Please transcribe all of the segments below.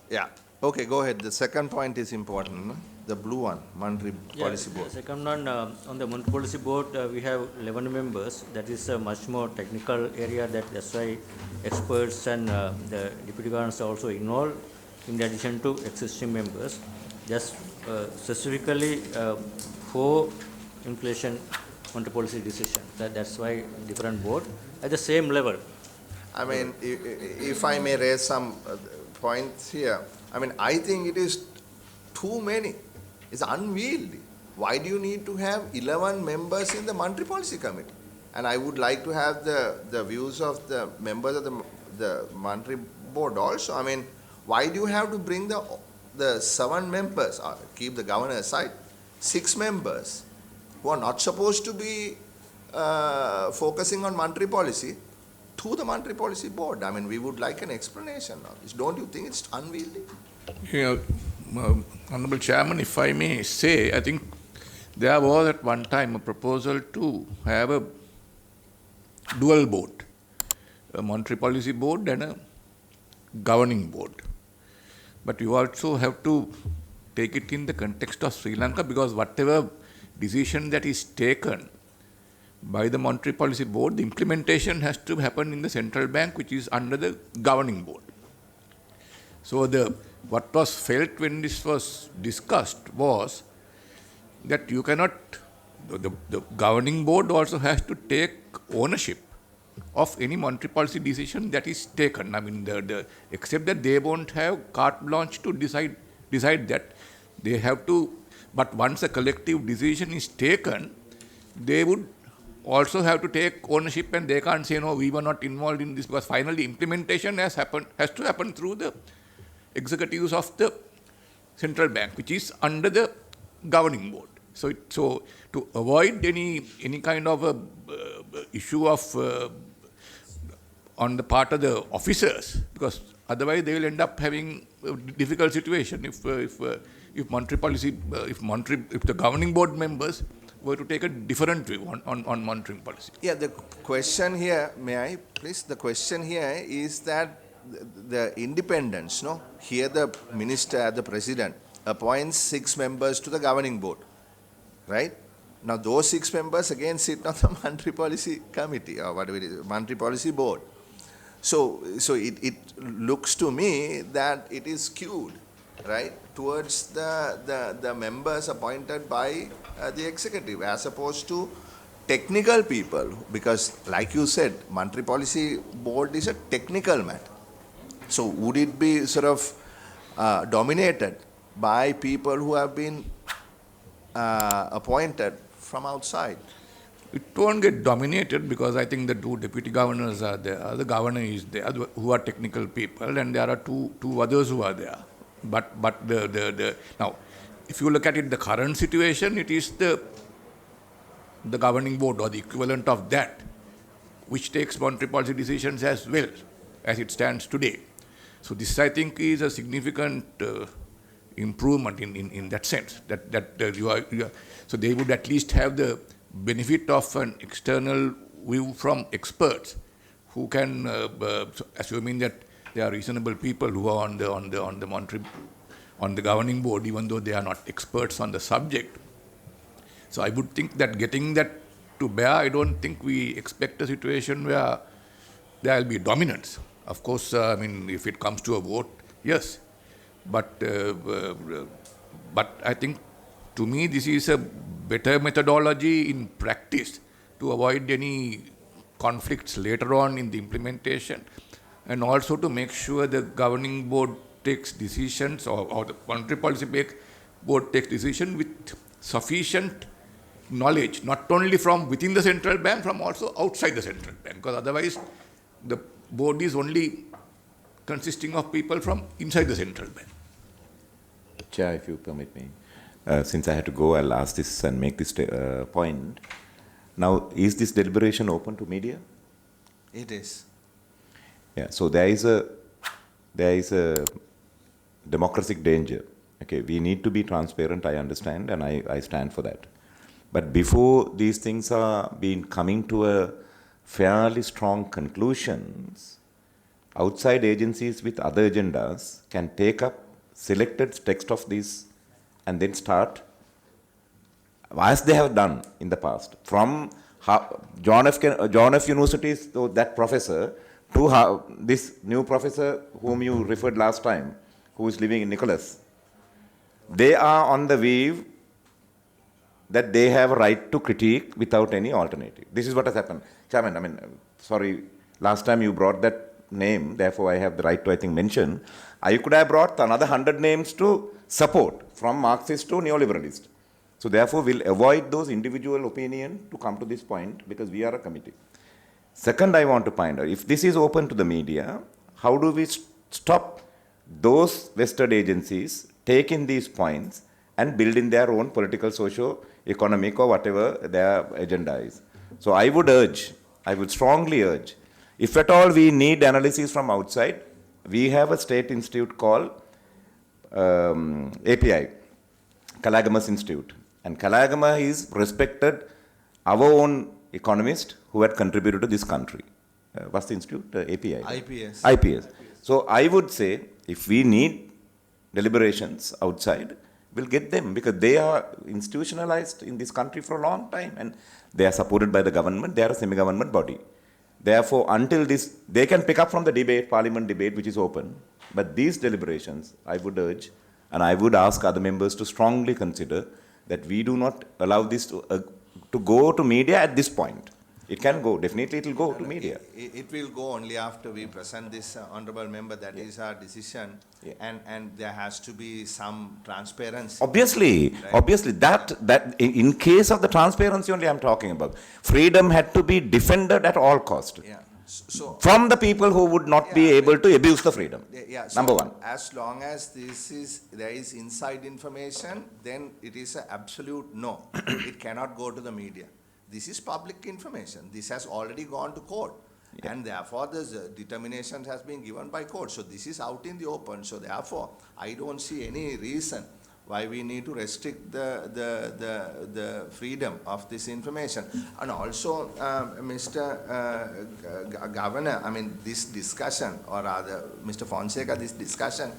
Yeah. Okay, go ahead. The second point is important, no? The blue one, Monetary Policy Board. The second one, on the Monetary Policy Board, we have 11 members. That is a much more technical area. That's why experts and the deputy governors are also involved in addition to existing members. Just specifically for inflation monetary policy decision. That's why different board at the same level. I mean, if I may raise some points here, I mean, I think it is too many. It's unwieldy. Why do you need to have 11 members in the Monetary Policy Committee? And I would like to have the views of the members of the Monetary Board also. I mean, why do you have to bring the 7 members, or keep the governor aside, 6 members who are not supposed to be focusing on monetary policy to the Monetary Policy Board? I mean, we would like an explanation of this. Don't you think it's unwieldy? Honorable Chairman, if I may say, I think there was at one time a proposal to have a dual board, a Monetary Policy Board and a governing board. But you also have to take it in the context of Sri Lanka, because whatever decision that is taken by the Monetary Policy Board, the implementation has to happen in the central bank, which is under the governing board. So what was felt when this was discussed was that you cannot, the governing board also has to take ownership of any monetary policy decision that is taken. I mean, except that they won't have carte blanche to decide that. They have to, but once a collective decision is taken, they would also have to take ownership, and they can't say, no, we were not involved in this, because finally implementation has to happen through the executives of the central bank, which is under the governing board. So to avoid any kind of a issue of on the part of the officers, because otherwise they will end up having a difficult situation if monetary policy, if the governing board members were to take a different view on monetary policy. Yeah, the question here, may I please? The question here is that the independence, no? Here the minister, the president, appoints 6 members to the governing board, right? Now those 6 members again sit on the Monetary Policy Committee, or whatever it is, Monetary Policy Board. So it looks to me that it is skewed, right, towards the members appointed by the executive, as opposed to technical people, because like you said, Monetary Policy Board is a technical matter. So would it be sort of dominated by people who have been appointed from outside? It won't get dominated, because I think the 2 deputy governors are there, the governor is there, who are technical people, and there are two others who are there. But now, if you look at it, the current situation, it is the governing board or the equivalent of that, which takes monetary policy decisions as well as it stands today. So this, I think, is a significant improvement in that sense. So they would at least have the benefit of an external view from experts who can, assuming that they are reasonable people who are on the governing board, even though they are not experts on the subject. So I would think that getting that to bear, I don't think we expect a situation where there will be dominance. Of course, I mean, if it comes to a vote, yes. But I think, to me, this is a better methodology in practice to avoid any conflicts later on in the implementation, and also to make sure the governing board takes decisions, or the monetary policy board takes decision with sufficient knowledge, not only from within the central bank, from also outside the central bank, because otherwise the board is only consisting of people from inside the central bank. Chair, if you permit me, since I had to go, I'll ask this and make this point. Now, is this deliberation open to media? It is. Yeah, so there is a democratic danger. Okay, we need to be transparent, I understand, and I stand for that. But before these things are coming to a fairly strong conclusions, outside agencies with other agendas can take up selected text of these and then start, as they have done in the past, from John F. University's that professor to this new professor whom you referred last time, who is living in Nicholas. They are on the weave that they have a right to critique without any alternative. This is what has happened. Chairman, sorry, last time you brought that name, therefore I have the right to, I think, mention. I could have brought another 100 names to support, from Marxist to neoliberalist. So therefore, we'll avoid those individual opinions to come to this point, because we are a committee. Second, I want to find out, if this is open to the media, how do we stop those vested agencies taking these points and building their own political, socio-economic or whatever their agenda is? So I would strongly urge, if at all we need analysis from outside, we have a state institute called API, Kalagamas Institute. And Kalagama is respected, our own economist who had contributed to this country. What's the institute? API? IPS. So I would say, if we need deliberations outside, we'll get them, because they are institutionalized in this country for a long time and they are supported by the government. They are a semi-government body. Therefore, until this, they can pick up from the debate, parliament debate, which is open. But these deliberations, I would urge, and I would ask other members to strongly consider that we do not allow this to go to media at this point. It can go, definitely it will go to media. It will go only after we present this honorable member. That is our decision. Yeah. And there has to be some transparency. Obviously, Right. obviously, that in case of the transparency only I'm talking about. Freedom had to be defended at all cost. Yeah. So From the people who would not be Yeah, able to abuse the freedom. yeah, so Number one. as long as there is inside information, then it is an absolute no. It cannot go to the media. This is public information. This has already gone to court. Yeah. And therefore, the determination has been given by court. So this is out in the open. So therefore, I don't see any reason why we need to restrict the freedom of this information. And also, Mr. Governor, this discussion, or rather, Mr. Fonseca, this discussion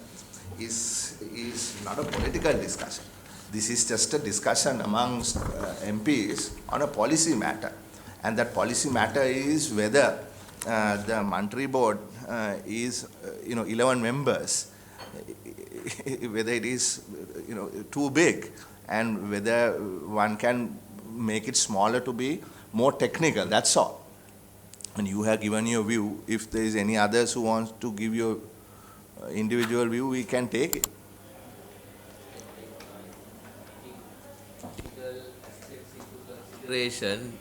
is not a political discussion. This is just a discussion amongst MPs on a policy matter. And that policy matter is whether the Mantri board is, 11 members, whether it is, too big, and whether one can make it smaller to be more technical. That's all. And you have given your view. If there is any others who want to give your individual view, we can take it. Consideration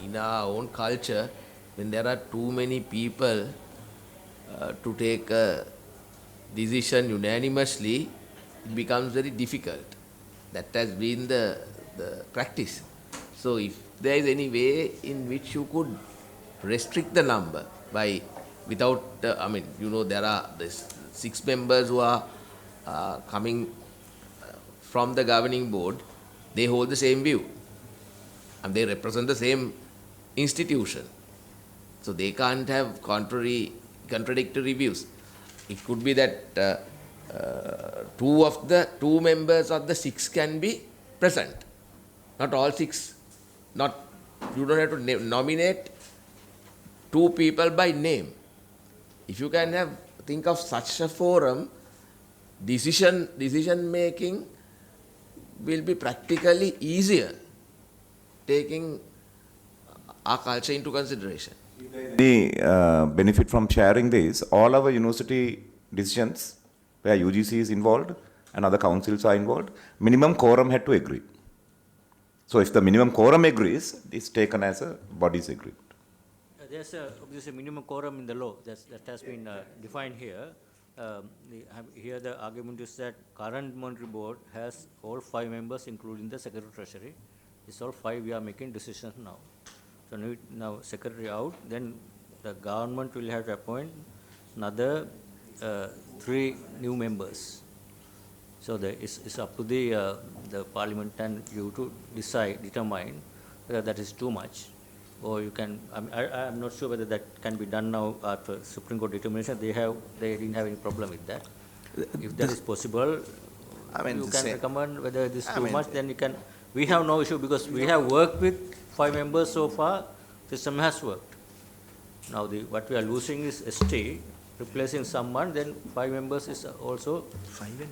in our own culture, when there are too many people to take a decision unanimously, it becomes very difficult. That has been the practice. So if there is any way in which you could restrict the number by, without, there are this 6 members who are coming from the governing board, they hold the same view and they represent the same institution. So they can't have contradictory views. It could be that two members of the 6 can be present. Not all 6. You don't have to nominate 2 people by name. If you can think of such a forum, decision making will be practically easier, taking our culture into consideration. The benefit from sharing this, all our university decisions where UGC is involved and other councils are involved, minimum quorum had to agree. So if the minimum quorum agrees, it's taken as a body's agreement. There's obviously a minimum quorum in the law that has been defined here. Here the argument is that current monetary board has all 5 members, including the Secretary Treasury. It's all 5 we are making decisions now. So now Secretary out, then the government will have to appoint another 3 new members. So it's up to the Parliament and you to determine whether that is too much. or you can, I'm not sure whether that can be done now after Supreme Court determination. They didn't have any problem with that. If that is possible, I mean, you the can same- recommend whether it is I too mean, much, then you can, we have no issue because we have worked with 5 members so far, system has worked. Now what we are losing is ST, replacing someone, then 5 members is also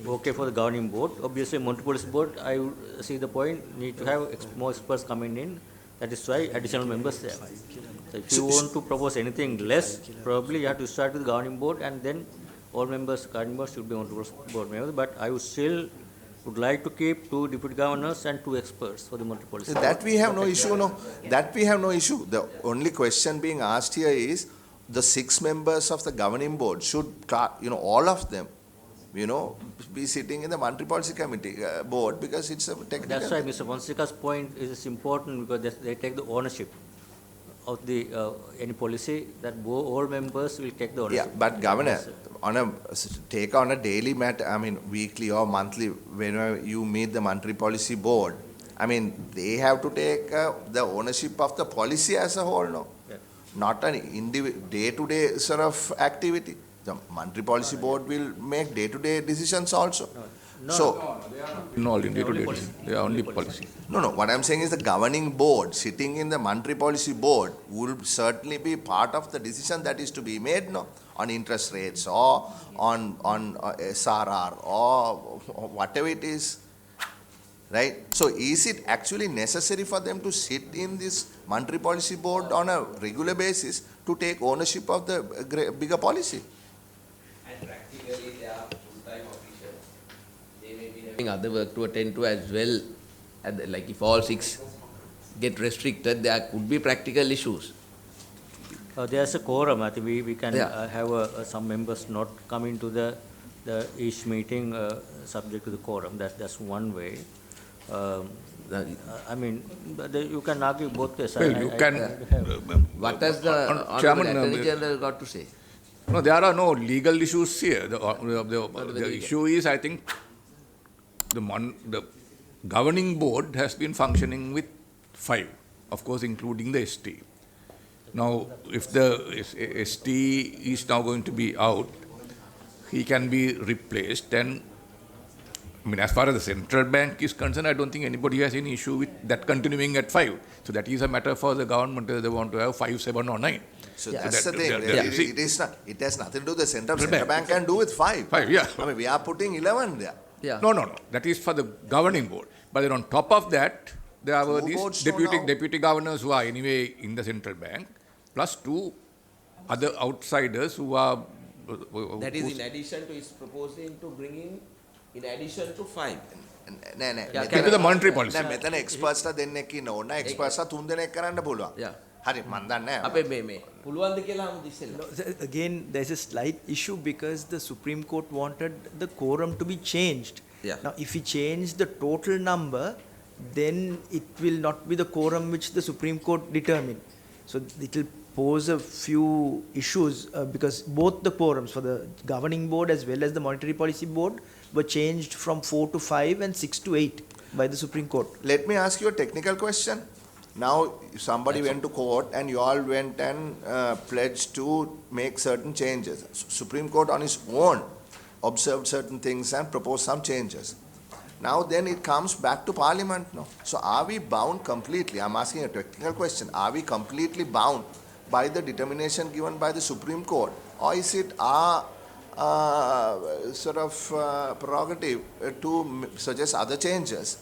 okay for the governing board. Obviously, Monetary Policy Board, I would see the point, need to have more experts coming in. That is why additional members there. So if you want to propose anything less, probably you have to start with the governing board and then all members, governing board should be Monetary Policy Board members. But I would like to keep 2 deputy governors and 2 experts for the Monetary Policy Board. That we have no issue, no. That we have no issue. The only question being asked here is, the 6 members of the governing board should, all of them, be sitting in the Monetary Policy Committee board because it's a technical. That's why Mr. Fonseca's point is important because they take the ownership of the any policy that all members will take the ownership. Yeah, but Governor, take on a daily matter, weekly or monthly, whenever you meet the Monetary Policy Board, they have to take the ownership of the policy as a whole, no? Yeah. Not an day-to-day sort of activity. The Monetary Policy Board will make day-to-day decisions also. Involved in day-to-day. They are only policy. No, what I'm saying is the governing board sitting in the Monetary Policy Board will certainly be part of the decision that is to be made, no? On interest rates or on SRR or whatever it is. Right? So is it actually necessary for them to sit in this Monetary Policy Board on a regular basis to take ownership of the bigger policy? And practically they are full-time officials. They may be having other work to attend to as well. And like if all 6 get restricted, there could be practical issues. There's a quorum. I think we can Yeah. have some members not coming to the each meeting subject to the quorum. That's one way. You can argue both ways. Well, you can. What has the Chairman, Honorable Attorney General got to say? No, there are no legal issues here. The issue is, I think, the governing board has been functioning with 5, of course, including the ST. Now, if the ST is now going to be out, he can be replaced. And as far as the central bank is concerned, I don't think anybody has any issue with that continuing at 5. So that is a matter for the government whether they want to have 5, 7 or 9. So Yeah. that's So the that- thing. that- It has nothing to do with the central Central bank can do with 5. 5, yeah. We are putting 11 there. Yeah. No. That is for the governing board. But then on top of that, there were 2 these boards now. deputy governors who are anyway in the central bank, plus 2 other outsiders who are. That is in addition to his proposing to bring in addition to 5. නෑ Into the monetary policy. මෙතන එක්ස්පර්ට්ස්ලා දෙන්නෙක් ඉන්න ඕන එක්ස්පර්ට්ස්ලා 3 දෙනෙක් කරන්න පුළුවන්. Yeah. හරි මන් දන්නේ නෑ. අපේ මේ පුළුවන්ද කියලා හමු ඉස්සෙල්ලා. Again, there's a slight issue because the Supreme Court wanted the quorum to be changed. Yeah. Now, if we change the total number, then it will not be the quorum which the Supreme Court determined. So it will pose a few issues because both the quorums for the governing board as well as the Monetary Policy Board were changed from 4 to 5 and 6 to 8 by the Supreme Court. Let me ask you a technical question. Now somebody went to court and you all went and pledged to make certain changes. Supreme Court on its own observed certain things and proposed some changes. Now then it comes back to Parliament now. So are we bound completely? I'm asking a technical question. Are we completely bound by the determination given by the Supreme Court, or is it our prerogative to suggest other changes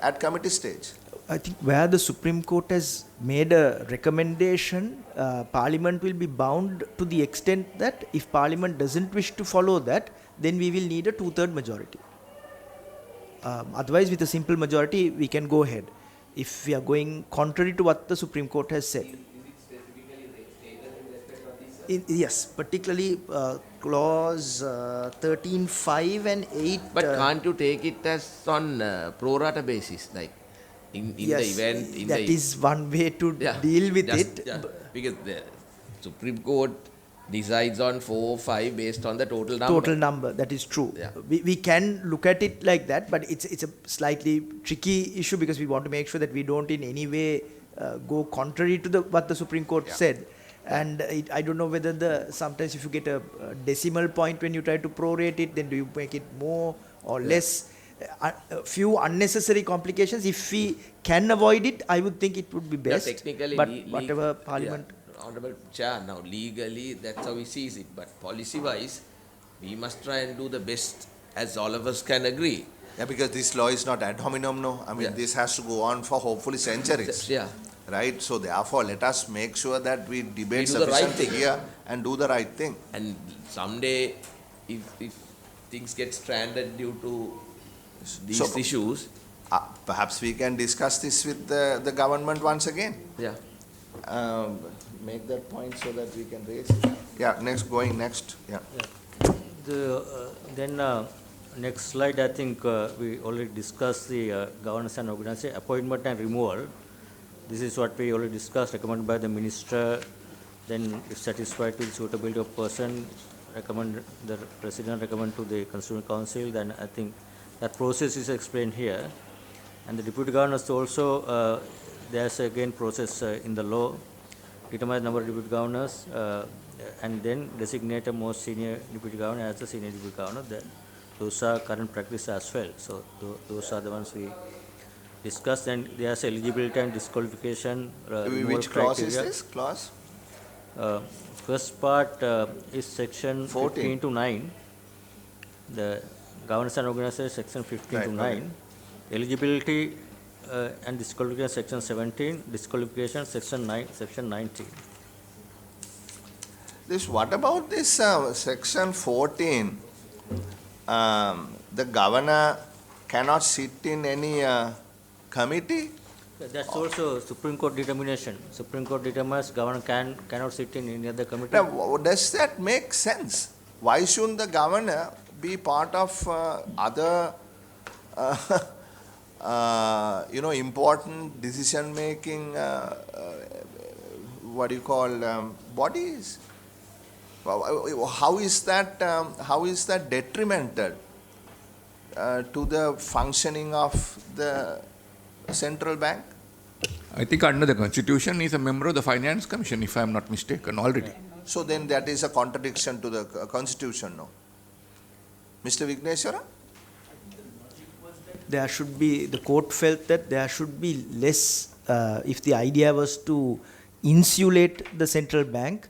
at committee stage? I think where the Supreme Court has made a recommendation, Parliament will be bound to the extent that if Parliament doesn't wish to follow that, then we will need a 2/3 majority. Otherwise, with a simple majority, we can go ahead. If we are going contrary to what the Supreme Court has said. Yes, particularly clause 13(5) and 8. But can't you take it as on pro rata basis, like in yes, the event? that is one way to deal with it. Because the Supreme Court decides on 4 or 5 based on the total number. Total number, that is true. Yeah. We can look at it like that, but it's a slightly tricky issue because we want to make sure that we don't in any way go contrary to what the Supreme Court Yeah. said. And I don't know whether sometimes if you get a decimal point when you try to prorate it, then do you make it more or less? A few unnecessary complications. If we can avoid it, I would think it would be best. Technically, but whatever Parliament. Yeah, Honorable Chair, now legally that's how he sees it, but policy-wise, we must try and do the best as all of us can agree. Yeah, because this law is not ad hominem, no. I mean, Yeah. this has to go on for hopefully centuries. Yeah. Right? So therefore, let us make sure that we debate do the right sufficiently thing. here and do the right thing. And someday, if things get stranded due to these So- issues, Perhaps we can discuss this with the government once again. yeah. Make that point so that we can raise it. Yeah, next, yeah. Then next slide, I think we already discussed the governance and organization, appointment and removal. This is what we already discussed, recommended by the minister. Then if satisfied with suitability of person, the president recommend to the Constitutional Council. Then I think that process is explained here. And the deputy governors also, there's again process in the law, determine the number of deputy governors, and then designate a most senior deputy governor as the senior deputy governor. Those are current practice as well. So those are the ones we discussed. And there's eligibility and disqualification. Which clause is this? Clause? First part is section 14. 15 to 9. The governance and organization section 15 Right, to okay. 9. Eligibility and disqualification section 17. Disqualification section 9, section 19. What about this section 14? The governor cannot sit in any committee? That's also Supreme Court determination. Supreme Court determines governor cannot sit in any other committee. Now, does that make sense? Why shouldn't the governor be part of other important decision-making, bodies? How is that detrimental to the functioning of the central bank? I think under the Constitution, he is a member of the Finance Commission, if I am not mistaken, already. So then that is a contradiction to the Constitution, no? Mr. Vigneshwara? There should be, the court felt that there should be less, if the idea was to insulate the central bank,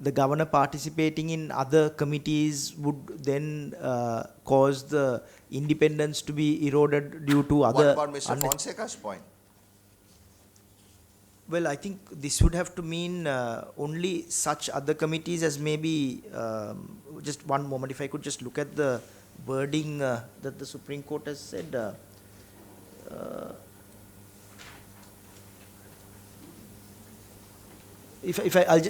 the governor participating in other committees would then cause the independence to be eroded due to other... What about Mr. Fonseca's point? Well, I think this would have to mean only such other committees as maybe, just one moment, if I could just look at the wording that the Supreme Court has said.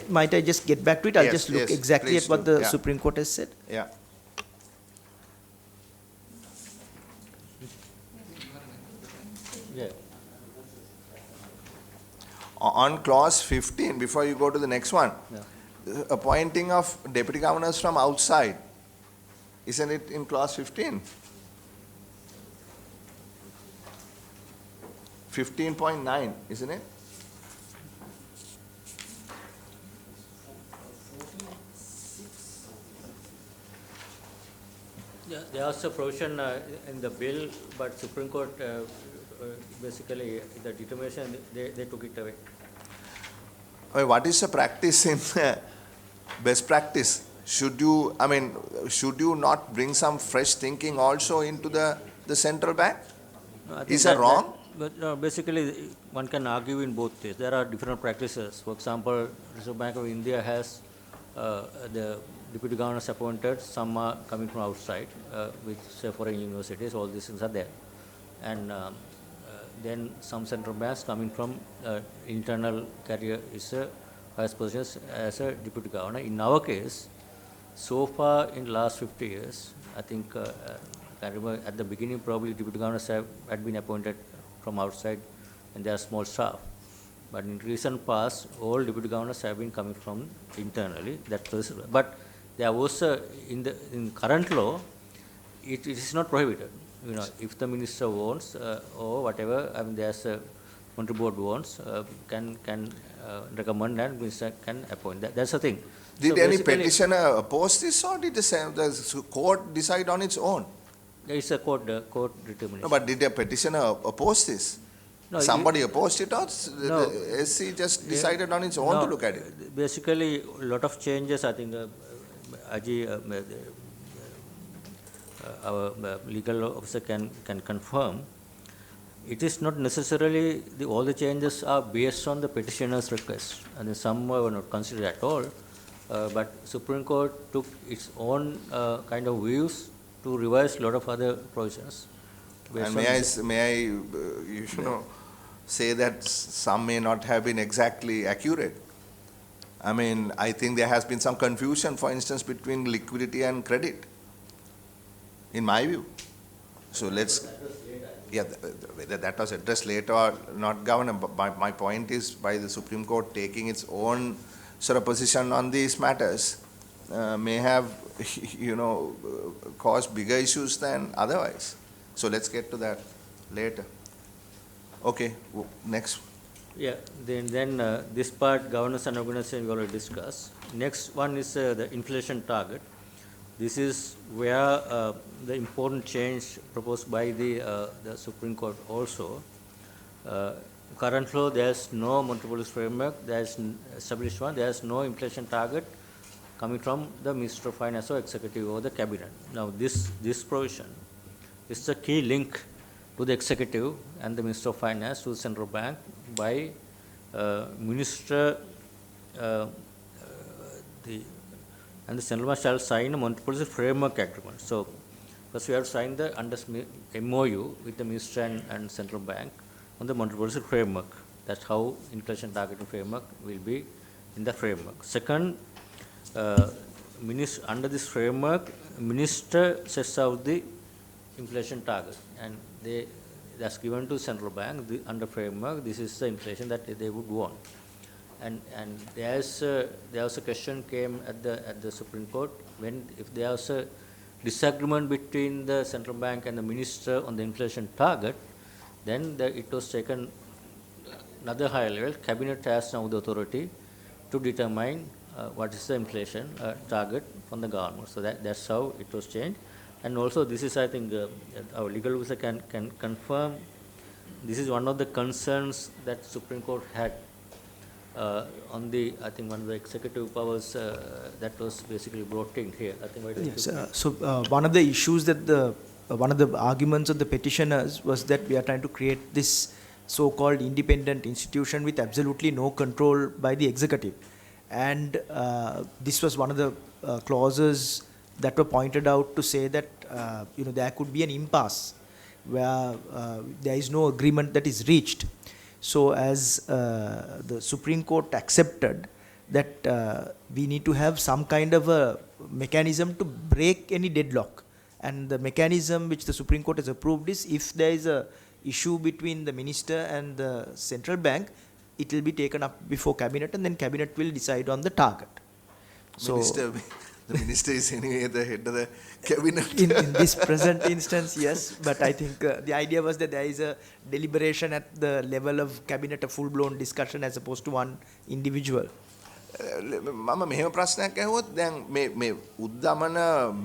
Might I just get back to it? I'll Yes, just look yes, exactly please at what do, the yeah. Supreme Court has said. Yeah. Yeah. On clause 15, before you go to the next one, appointing of deputy governors from outside, isn't it in clause 15? 15.9, isn't it? Yeah, there was a provision in the bill, but Supreme Court basically the determination they took it away. I mean, what is the practice in best practice? Should you not bring some fresh thinking also into the central bank? No, I think Is that wrong? But basically, one can argue in both ways. There are different practices. For example, Reserve Bank of India has the deputy governors appointed. Some are coming from outside, with say foreign universities. All these things are there, and then some central banks coming from internal career is a vice president as a deputy governor. In our case, so far in the last 50 years, I think I remember at the beginning probably deputy governors had been appointed from outside and they are small staff. But in recent past, all deputy governors have been coming from internally. But there was in current law, it is not prohibited. If the minister wants or whatever, there's a monetary board wants, can recommend and minister can appoint. That's the thing. Did So any basically, petitioner oppose this, or did the court decide on its own? it's a court determination. No, but did a petitioner oppose this? No, Somebody opposed it, or No. the SC just decided on its own No, to look at it? Basically, a lot of changes, I think, Aji, our legal officer can confirm. It is not necessarily, all the changes are based on the petitioner's request, and some were not considered at all. But Supreme Court took its own kind of views to revise a lot of other provisions. based And on may I, say that some may not have been exactly accurate. I mean, I think there has been some confusion, for instance, between liquidity and credit, in my view. So let's, yeah, whether that was addressed later or not, Governor, but my point is, by the Supreme Court taking its own sort of position on these matters, may have, caused bigger issues than otherwise. So let's get to that later. Okay, next. Yeah, then this part, governance and organization, we already discussed. Next one is the inflation target. This is where the important change proposed by the Supreme Court also. Current law, there's no monetary policy framework, there's established one, there's no inflation target coming from the Minister of Finance or Executive or the Cabinet. Now, this provision is the key link to the Executive and the Minister of Finance to the Central Bank by Minister and the Central Bank shall sign a monetary policy framework agreement. So, first we have to sign the MOU with the Minister and Central Bank on the monetary policy framework. That's how inflation targeting framework will be in the framework. Second, under this framework, Minister sets out the inflation target, and that's given to central bank under framework. This is the inflation that they would want, and there's a question came at the Supreme Court if there's a disagreement between the central bank and the minister on the inflation target, then it was taken another higher level. Cabinet has now the authority to determine what is the inflation target from the government. So that's how it was changed. And also this is, I think, our legal officer can confirm, this is one of the concerns that Supreme Court had on the, I think, one of the executive powers that was basically brought in here. I think yes, so one of the issues that one of the arguments of the petitioners was that we are trying to create this so-called independent institution with absolutely no control by the executive. And this was one of the clauses that were pointed out to say that there could be an impasse where there is no agreement that is reached. So as the Supreme Court accepted that we need to have some kind of a mechanism to break any deadlock, and the mechanism which the Supreme Court has approved is, if there is a issue between the minister and the central bank, it will be taken up before cabinet, and then cabinet will decide on the target. So the minister is anyway the head of the cabinet. in this present instance, yes, but I think the idea was that there is a deliberation at the level of cabinet, a full-blown discussion as opposed to one individual. මම මෙහෙම ප්‍රශ්නයක් ඇහුවොත් දැන් මේ උද්දමන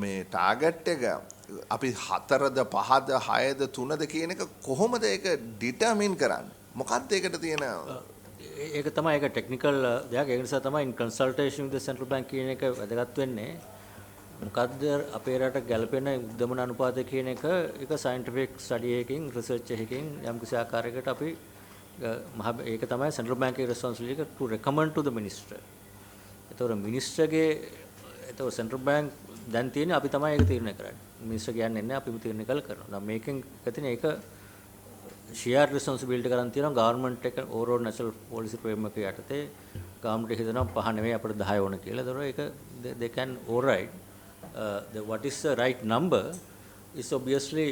මේ target එක අපි 4ද 5ද 6ද 3ද කියන එක කොහොමද ඒක ඩිටර්මින් කරන්නේ? මොකක්ද ඒකට තියෙන ඒක තමයි ඒක ටෙක්නිකල් දෙයක්. ඒ නිසා තමයි in consultation with the central bank කියන එක වැදගත් වෙන්නේ. මොකද්ද අපේ රට ගැලපෙන උද්දමන අනුපාතය කියන එක scientific study එකකින් research එකකින් යම්කිසි ආකාරයකට අපි ඒක තමයි central bank එකේ responsibility to recommend to the minister. ඒතකොට මිනිස්ටර්ගේ ඒතකොට central bank දැන් තියෙන්නේ අපි තමයි ඒක තීරණය කරන්නේ. මිනිස්ටර් කියන්නේ නැහැ, අපිම තීරණය කරනවා. දැන් මේකෙන් තියෙන ඒක shared responsibility කරන් තියෙනවා government එක overall national policy framework යටතේ government එක හිතනවා 5 නෙවෙයි අපිට 10 ඕන කියලා. ඒතකොට ඒක they can override what is the right number is obviously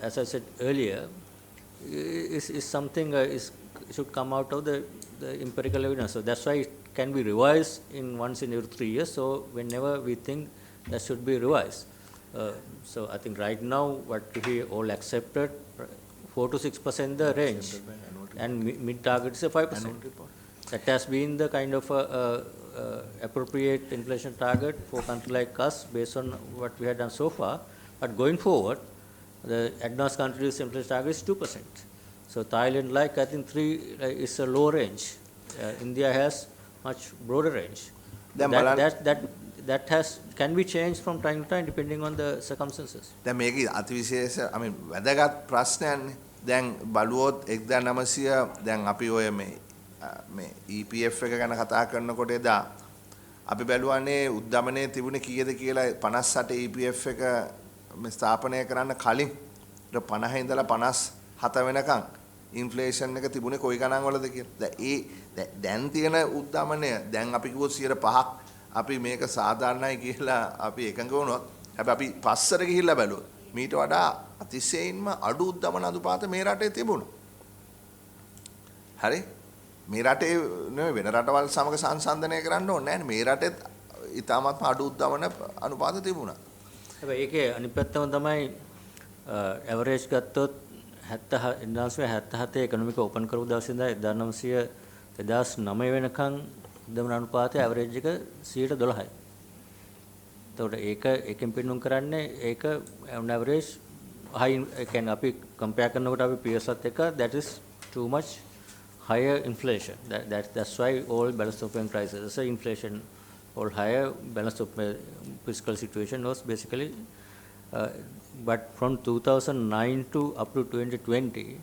as I said earlier is something should come out of the empirical evidence. So that's why it can be revised once in every 3 years. So whenever we think that should be revised. So I think right now what we all accepted 4 to 6% the range. and mid target is a 5%. That has been the kind of appropriate inflation target for countries like us based on what we have done so far. But going forward, the advanced countries' inflation target is 2%. So Thailand, like I think 3 is a low range. India has much broader range. Then That has can be changed from time to time depending on the circumstances. දැන් මේක අතිවිශේෂ I mean වැදගත් ප්‍රශ්නයක්නේ. දැන් බලුවොත් 1900 දැන් අපි ඔය මේ EPF එක ගැන කතා කරනකොට එදා අපි බැලුවානේ උද්දමනයේ තිබුණේ කීයද කියලා 58 EPF එක මේ ස්ථාපනය කරන්න කලින් 50 ඉඳලා 57 වෙනකන් ඉන්ෆ්ලේෂන් එක තිබුණේ කොයි ගණන් වලද කියලා. දැන් තියෙන උද්දමනය දැන් අපි කිව්වොත් 5% අපි මේක සාධාරණයි කියලා අපි එකඟ වුණොත් හැබැයි අපි පස්සට ගිහිල්ලා බැලුවොත් මීට වඩා අතිශයින්ම අඩු උද්දමන අනුපාත මේ රටේ තිබුණා. හරි? මේ රටේ නෙවෙයි වෙන රටවල් සමග සංසන්දනය කරන්න ඕනේ නැහැ. මේ රටෙත් ඉතාමත්ම අඩු උද්දමන අනුපාත තිබුණා. හැබැයි ඒකේ අනිත් පැත්තම තමයි ඇවරේජ් ගත්තොත් 1977 ඉකොනොමික ඕපන් කරපු දවසේ ඉඳලා 2009 වෙනකන් උද්දමන අනුපාතය ඇවරේජ් එක 12%යි. එතකොට ඒකෙන් පෙන්වන්න කරන්නේ ඒක on average high ඒ කියන්නේ අපි compare කරනකොට අපි peers ත් එක්ක that is too much higher inflation. That's why all balance of payment crisis, inflation, all higher balance of fiscal situation was basically. But from 2009 to up to 2020,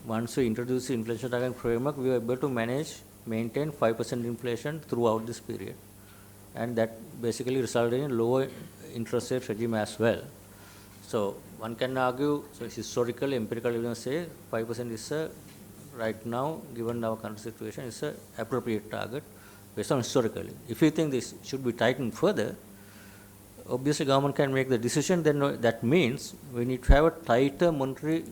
once we introduced the inflation target framework, we were able to maintain 5% inflation throughout this period. And that basically resulted in lower interest rate regime as well. So one can argue, so historically, empirical evidence say 5% is right now, given our current situation, is an appropriate target based on historically. If you think this should be tightened further, obviously government can make the decision, then that means we need to have a tighter monetary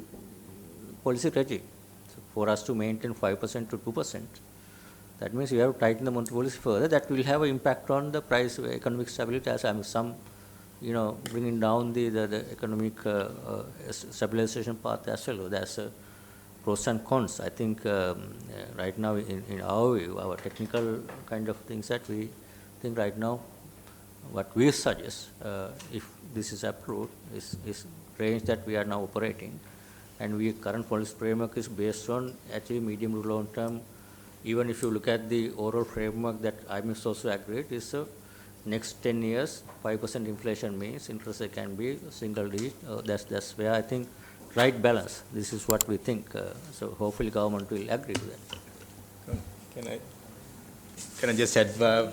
policy regime. So for us to maintain 5% to 2%, that means we have to tighten the monetary policy further. That will have an impact on the price economic stability as some, bringing down the economic stabilization path as well. That's pros and cons. I think right now in our view, our technical kind of things that we think right now, what we suggest, if this is approved, is range that we are now operating, and current policy framework is based on actually medium to long term. Even if you look at the overall framework that IMF also agreed, is next 10 years, 5% inflation means interest rate can be single digit. That's where I think right balance. This is what we think. So hopefully government will agree to that. Can I just add to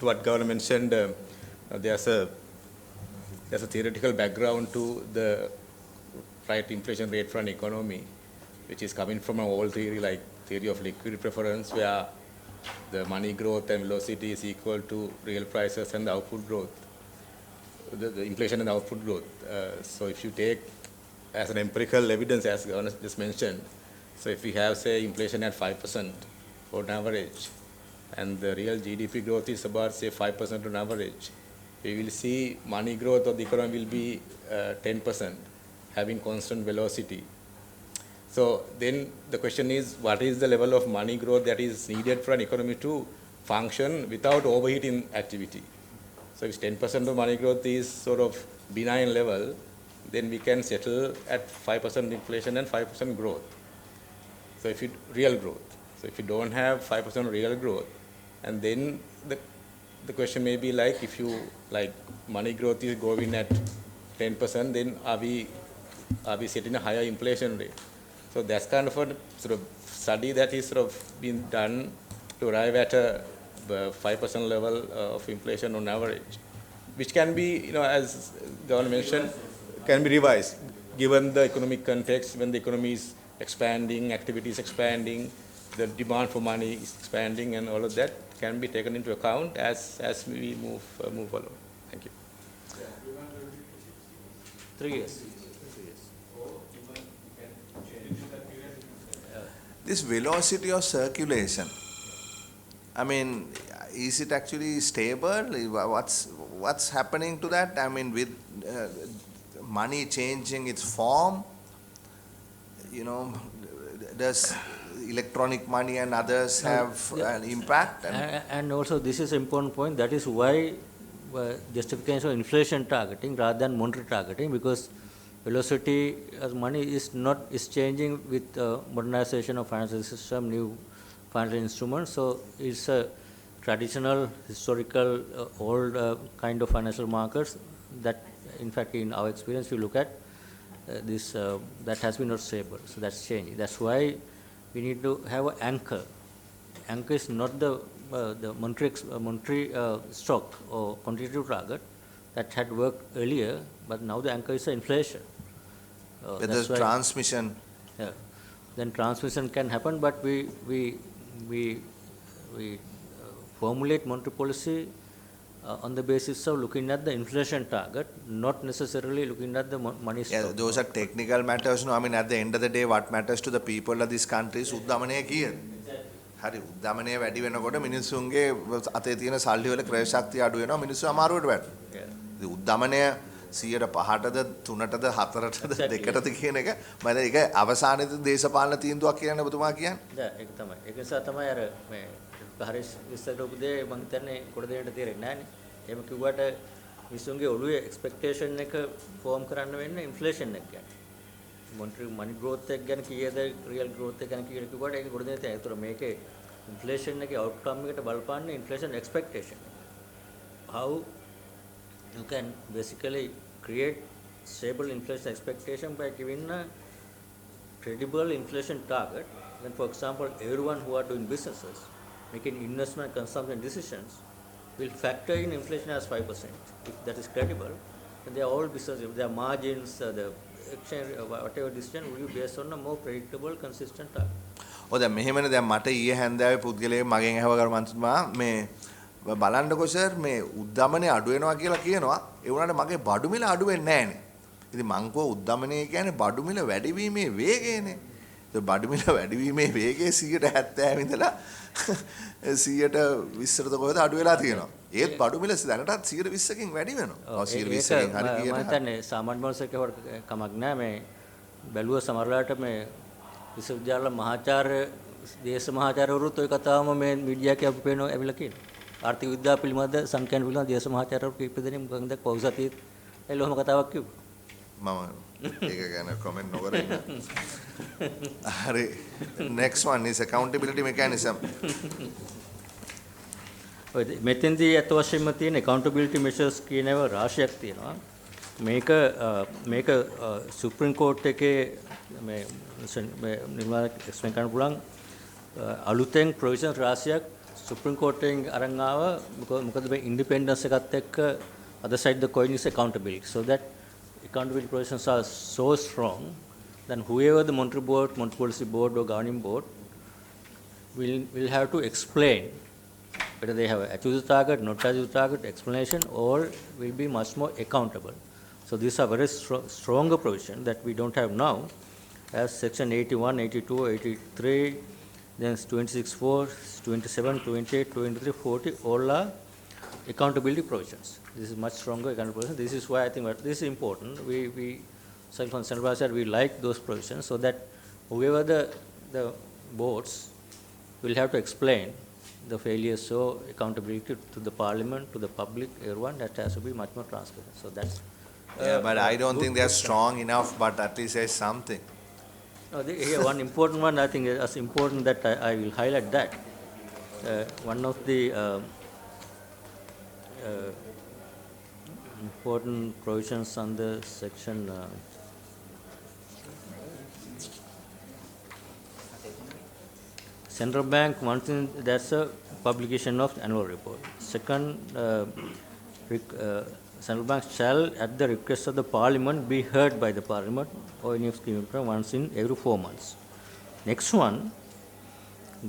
what Governor mentioned? There's a theoretical background to the right inflation rate for an economy, which is coming from an old theory like theory of liquidity preference, where the money growth and velocity is equal to real prices and the output growth, the inflation and the output growth. So if you take as an empirical evidence, as Governor just mentioned, so if we have, say, inflation at 5% on average, and the real GDP growth is about, say, 5% on average, we will see money growth of the economy will be 10%, having constant velocity. So then the question is, what is the level of money growth that is needed for an economy to function without overheating activity? So if 10% of money growth is sort of benign level, then we can settle at 5% inflation and 5% growth. So if you real growth. So if you don't have 5% real growth, and then the question may be like, if you like money growth is going at 10%, then are we setting a higher inflation rate? So that's kind of a sort of study that is sort of been done to arrive at a 5% level of inflation on average, which can be, as Governor mentioned, can be revised given the economic context. When the economy is expanding, activity is expanding, the demand for money is expanding, and all of that can be taken into account as we move along. Thank you. 3 years. This velocity of circulation, I mean, is it actually stable? What's happening to that? I mean, with money changing its form, does electronic money and others have an impact? And also this is an important point. That is why justification of inflation targeting rather than monetary targeting, because velocity of money is changing with modernization of financial system, new financial instruments. So it's a traditional, historical, old kind of financial markets that, in fact, in our experience, we look at this that has been not stable. So that's changing. That's why we need to have an anchor. Anchor is not the monetary stock or quantitative target that had worked earlier, but now the anchor is inflation. There's transmission. Yeah, then transmission can happen, but we formulate monetary policy on the basis of looking at the inflation target, not necessarily looking at the money stock. Yeah, those are technical matters. No, I mean, at the end of the day, what matters to the people of this country is උද්දමනය කීයද? හරි උද්දමනය වැඩි වෙනකොට මිනිස්සුන්ගේ අතේ තියෙන සල්ලි වල ක්‍රය ශක්තිය අඩු වෙනවා, මිනිස්සු අමාරුවට වැටෙනවා. ඉතින් උද්දමනය 100%ටද 3%ටද 4%ටද 2%ටද කියන එක මම ඒක අවසානයේදී දේශපාලන තීන්දුවක් කියන ඔබතුමා කියන්නේ. ඒක තමයි. ඒක නිසා තමයි අර මේ හරිස් විස්තර කරපු දේ මම හිතන්නේ කොට දෙන්නට තේරෙන්නේ නැහැ නේ. එහෙම කිව්වට මිනිස්සුන්ගේ ඔළුවේ එක්ස්පෙක්ටේෂන් එක ෆෝම් කරන්න වෙන්නේ ඉන්ෆ්ලේෂන් එක ගැන. මොනිටරි මනි growth එක ගැන කීයද රියල් growth එක ගැන කීයද කිව්වට ඒක කොට දෙන්න තියෙනවා. ඒතර මේකේ ඉන්ෆ්ලේෂන් එකේ අවුට්කම් එකට බලපාන්නේ inflation expectation. How you can basically create stable inflation expectation by giving a credible inflation target. Then, for example, everyone who are doing businesses, making investment consumption decisions, will factor in inflation as 5%. If that is credible, then they are all businesses. If their margins, the exchange, whatever decision will be based on a more predictable, consistent target. ඔය දැන් මෙහෙමනේ දැන් මට ඊයේ හැන්දෑවේ පුද්ගලයෙක් මගෙන් අහව කර මන්තුමා මේ බලන්නකො සර් මේ උද්දමනය අඩු වෙනවා කියලා කියනවා ඒ වුණාට මගේ බඩු මිල අඩු වෙන්නේ නැහනේ. ඉතින් මං කෝ උද්දමනය කියන්නේ බඩු මිල වැඩිවීමේ වේගයනේ. ඒ බඩු මිල වැඩිවීමේ වේගය 70% ඉඳලා 120ට කොහෙද අඩු වෙලා තියෙනවා. ඒත් බඩු මිල දැනටත් 120කින් වැඩි වෙනවා. ඔව් 120කින් හරි කියන. මම හිතන්නේ සාමාන්‍ය මනුස්සයෙක් කමක් නැහැ මේ බැලුව සමහරලාට මේ විශ්වවිද්‍යාල මහාචාර්ය දේශ මහාචාර්යවරුත් ওই කතාවම මේ මීඩියා එකේ අපි පේනවා ඇවිල්ලා කියනවා. ආර්ථික විද්‍යාව පිළිබඳ සංඛ්‍යාන පිළිබඳ දේශ මහාචාර්යවරු කීප දෙනෙක් මොකක්ද පෞසතිත් එළොම කතාවක් කිව්වා. මම ඒක ගැන කමෙන්ට් නොකර ඉන්න. හරි next one is accountability mechanism. ඔය මෙතෙන්දී අත වශයෙන්ම තියෙන accountability measures කියන ඒවා රාශියක් තියෙනවා. මේක සුප්‍රීම කෝර්ට් එකේ මේ නිර්මාණ එක්ස්ප්ලේන් කරන්න පුළුවන් අලුතෙන් ප්‍රොවිෂන් රාශියක් සුප්‍රීම කෝර්ටෙන් අරන් ආව. මොකද මේ ඉන්ඩිපෙන්ඩන්ස් එකත් එක්ක other side the coin is accountability. So that accountability provisions are so strong then whoever the monetary board, monetary policy board or governing board will have to explain whether they have achieved the target, not achieved the target, explanation, or will be much more accountable. So these are very stronger provision that we don't have now, as section 81, 82, 83, then 26(4), 27, 28, 23, 40, all are accountability provisions. This is much stronger accountability provision. This is why I think this is important. We from Central Bank side, we like those provisions so that whoever the boards will have to explain the failures, so accountability to the parliament, to the public, everyone, that has to be much more transparent. So that's Yeah, but I don't think they are strong enough, but at least there's something. Here one important one, I think is important that I will highlight that. One of the important provisions under section Central Bank, one thing, that's a publication of annual report. Second, Central Bank shall, at the request of the Parliament, be heard by the Parliament or any scheme once in every 4 months. Next one,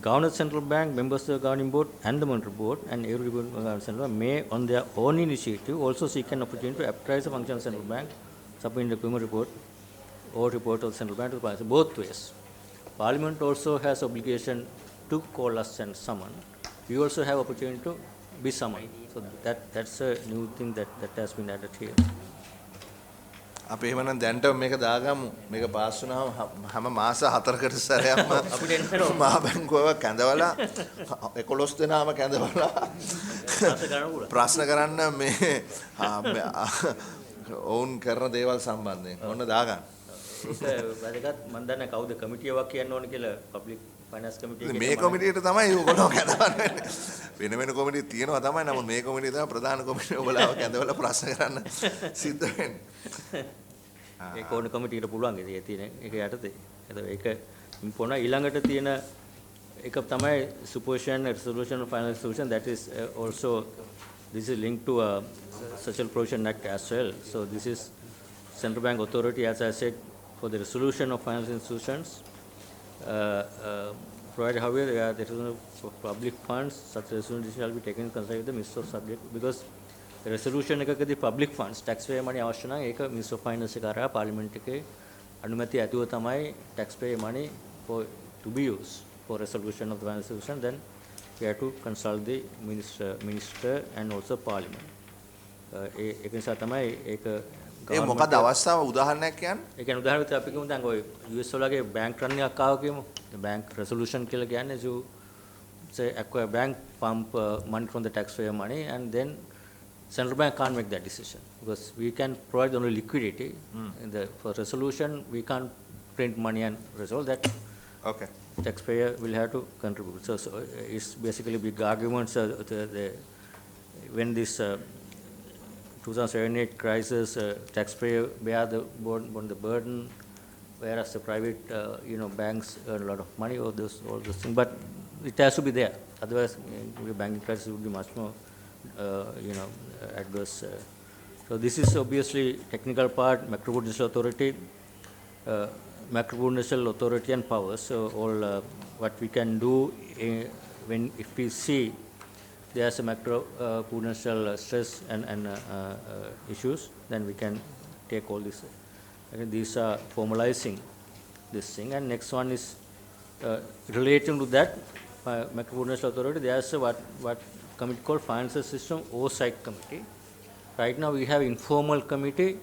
Governor Central Bank, members of the Governing Board and the Monetary Board and every Central Bank may, on their own initiative, also seek an opportunity to apprise the function of Central Bank, submitting the Criminal report or report of the Central Bank to the Parliament. Both ways. Parliament also has obligation to call us and summon. We also have opportunity to be summoned. So that's a new thing that has been added here. අපි එහෙමනම් දැන්ට මේක දාගමු. මේක pass වුණාම හැම මාස 4කට සැරයක්ම අපිට එන්න වෙනවා. මහා බැංකුව කැඳවලා 11 දෙනාම කැඳවලා ප්‍රශ්න කරන්න මේ ඔවුන් කරන දේවල් සම්බන්ධයෙන් ඔන්න දාගන්න. ඒක වැදගත්. මම දන්නේ කවුද කමිටියක් කියන්න ඕන කියලා පබ්ලික් ෆයිනෑන්ස් කමිටිය මේ කොමිටියට තමයි ඔයගොල්ලෝ කැඳවන්නේ. වෙන වෙන කොමිටි තියෙනවා තමයි. නමුත් මේ කොමිටිය තමයි ප්‍රධාන කොමිටිය. ඔයගොල්ලෝ කැඳවලා ප්‍රශ්න කරන්න සිද්ධ වෙන්නේ. ඒක ඕන කමිටියට පුළුවන් ඒ තියෙන ඒක යටතේ. ඒක ඉම්පෝන ඊළඟට තියෙන එක තමයි supervision resolution of final solution, that is also this is linked to social provision act as well. So this is central bank authority, as I said, for the resolution of financial institutions, provided however the resolution of public funds, such resolution shall be taken in consideration with the Minister of Subject, because the resolution එකකදී public funds taxpayer money අවශ්‍ය නම් ඒක Minister of Finance එක කරා පාර්ලිමේන්තු එකේ අනුමැතිය ඇතුව තමයි taxpayer money for to be used for resolution of the financial institution. Then we have to consult the minister and also parliament. ඒක නිසා තමයි ඒක ඒ මොකද අවස්ථාව උදාහරණයක් කියන්නේ? ඒ කියන්නේ උදාහරණ විදිහට අපි කියමු දැන් ඔය US වලගේ bank run එකක් ආව කියමු. The bank resolution කියලා කියන්නේ you say acquire bank pump money from the taxpayer money, and then central bank can't make that decision because we can provide only liquidity. For resolution we can't print money and resolve that. Okay. Taxpayer will have to contribute. So it's basically big arguments. When this 2007-8 crisis, taxpayer bear the burden, whereas the private banks earn a lot of money, all those things. But it has to be there. Otherwise, the banking crisis would be much more adverse. So this is obviously technical part, macroprudential authority, macroprudential authority and powers. So all what we can do if we see there's a macroprudential stress and issues, then we can take all this. These are formalizing this thing. And next one is relating to that macroprudential authority. There's what committee called Financial System Oversight Committee. Right now we have informal committee,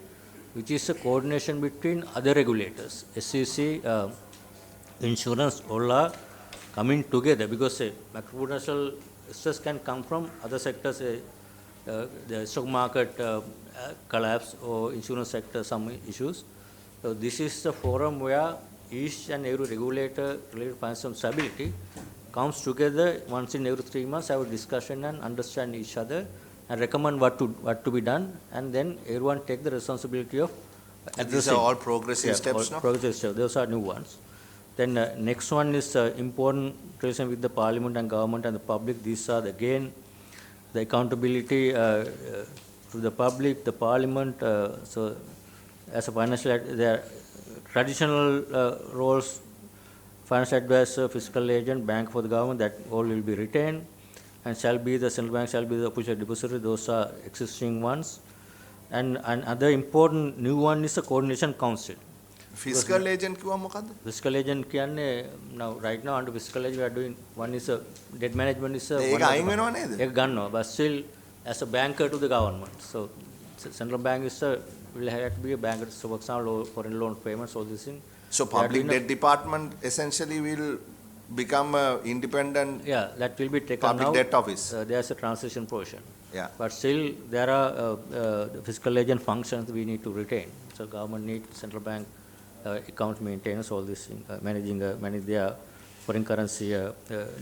which is a coordination between other regulators, SEC, insurance, all are coming together, because macroprudential stress can come from other sectors, the stock market collapse or insurance sector, some issues. So this is the forum where each and every regulator related to financial stability comes together once in every 3 months, have a discussion and understand each other and recommend what to be done, and then everyone take the responsibility of addressing. These are all progressive steps, no? Progressive steps. Those are new ones. Then next one is important relation with the parliament and government and the public. These are again the accountability to the public, the parliament. So as a financial, there are traditional roles: financial advisor, fiscal agent, bank for the government. That all will be retained, and shall be the central bank shall be the official depository. Those are existing ones. And another important new one is the coordination council. Fiscal agent කිව්වා මොකද්ද? Fiscal agent කියන්නේ now right now under fiscal agent we are doing one is a debt management is a ඒක අයින් වෙනව නේද? ඒක ගන්නවා, but still as a banker to the government. So central bank is will have to be a banker. So for example foreign loan payments, all this thing. So public debt department essentially will become a independent that will be taken public now. debt office. There's a transition portion. Yeah. But still there are the fiscal agent functions we need to retain. So government needs central bank account maintenance, all this thing, manage their foreign currency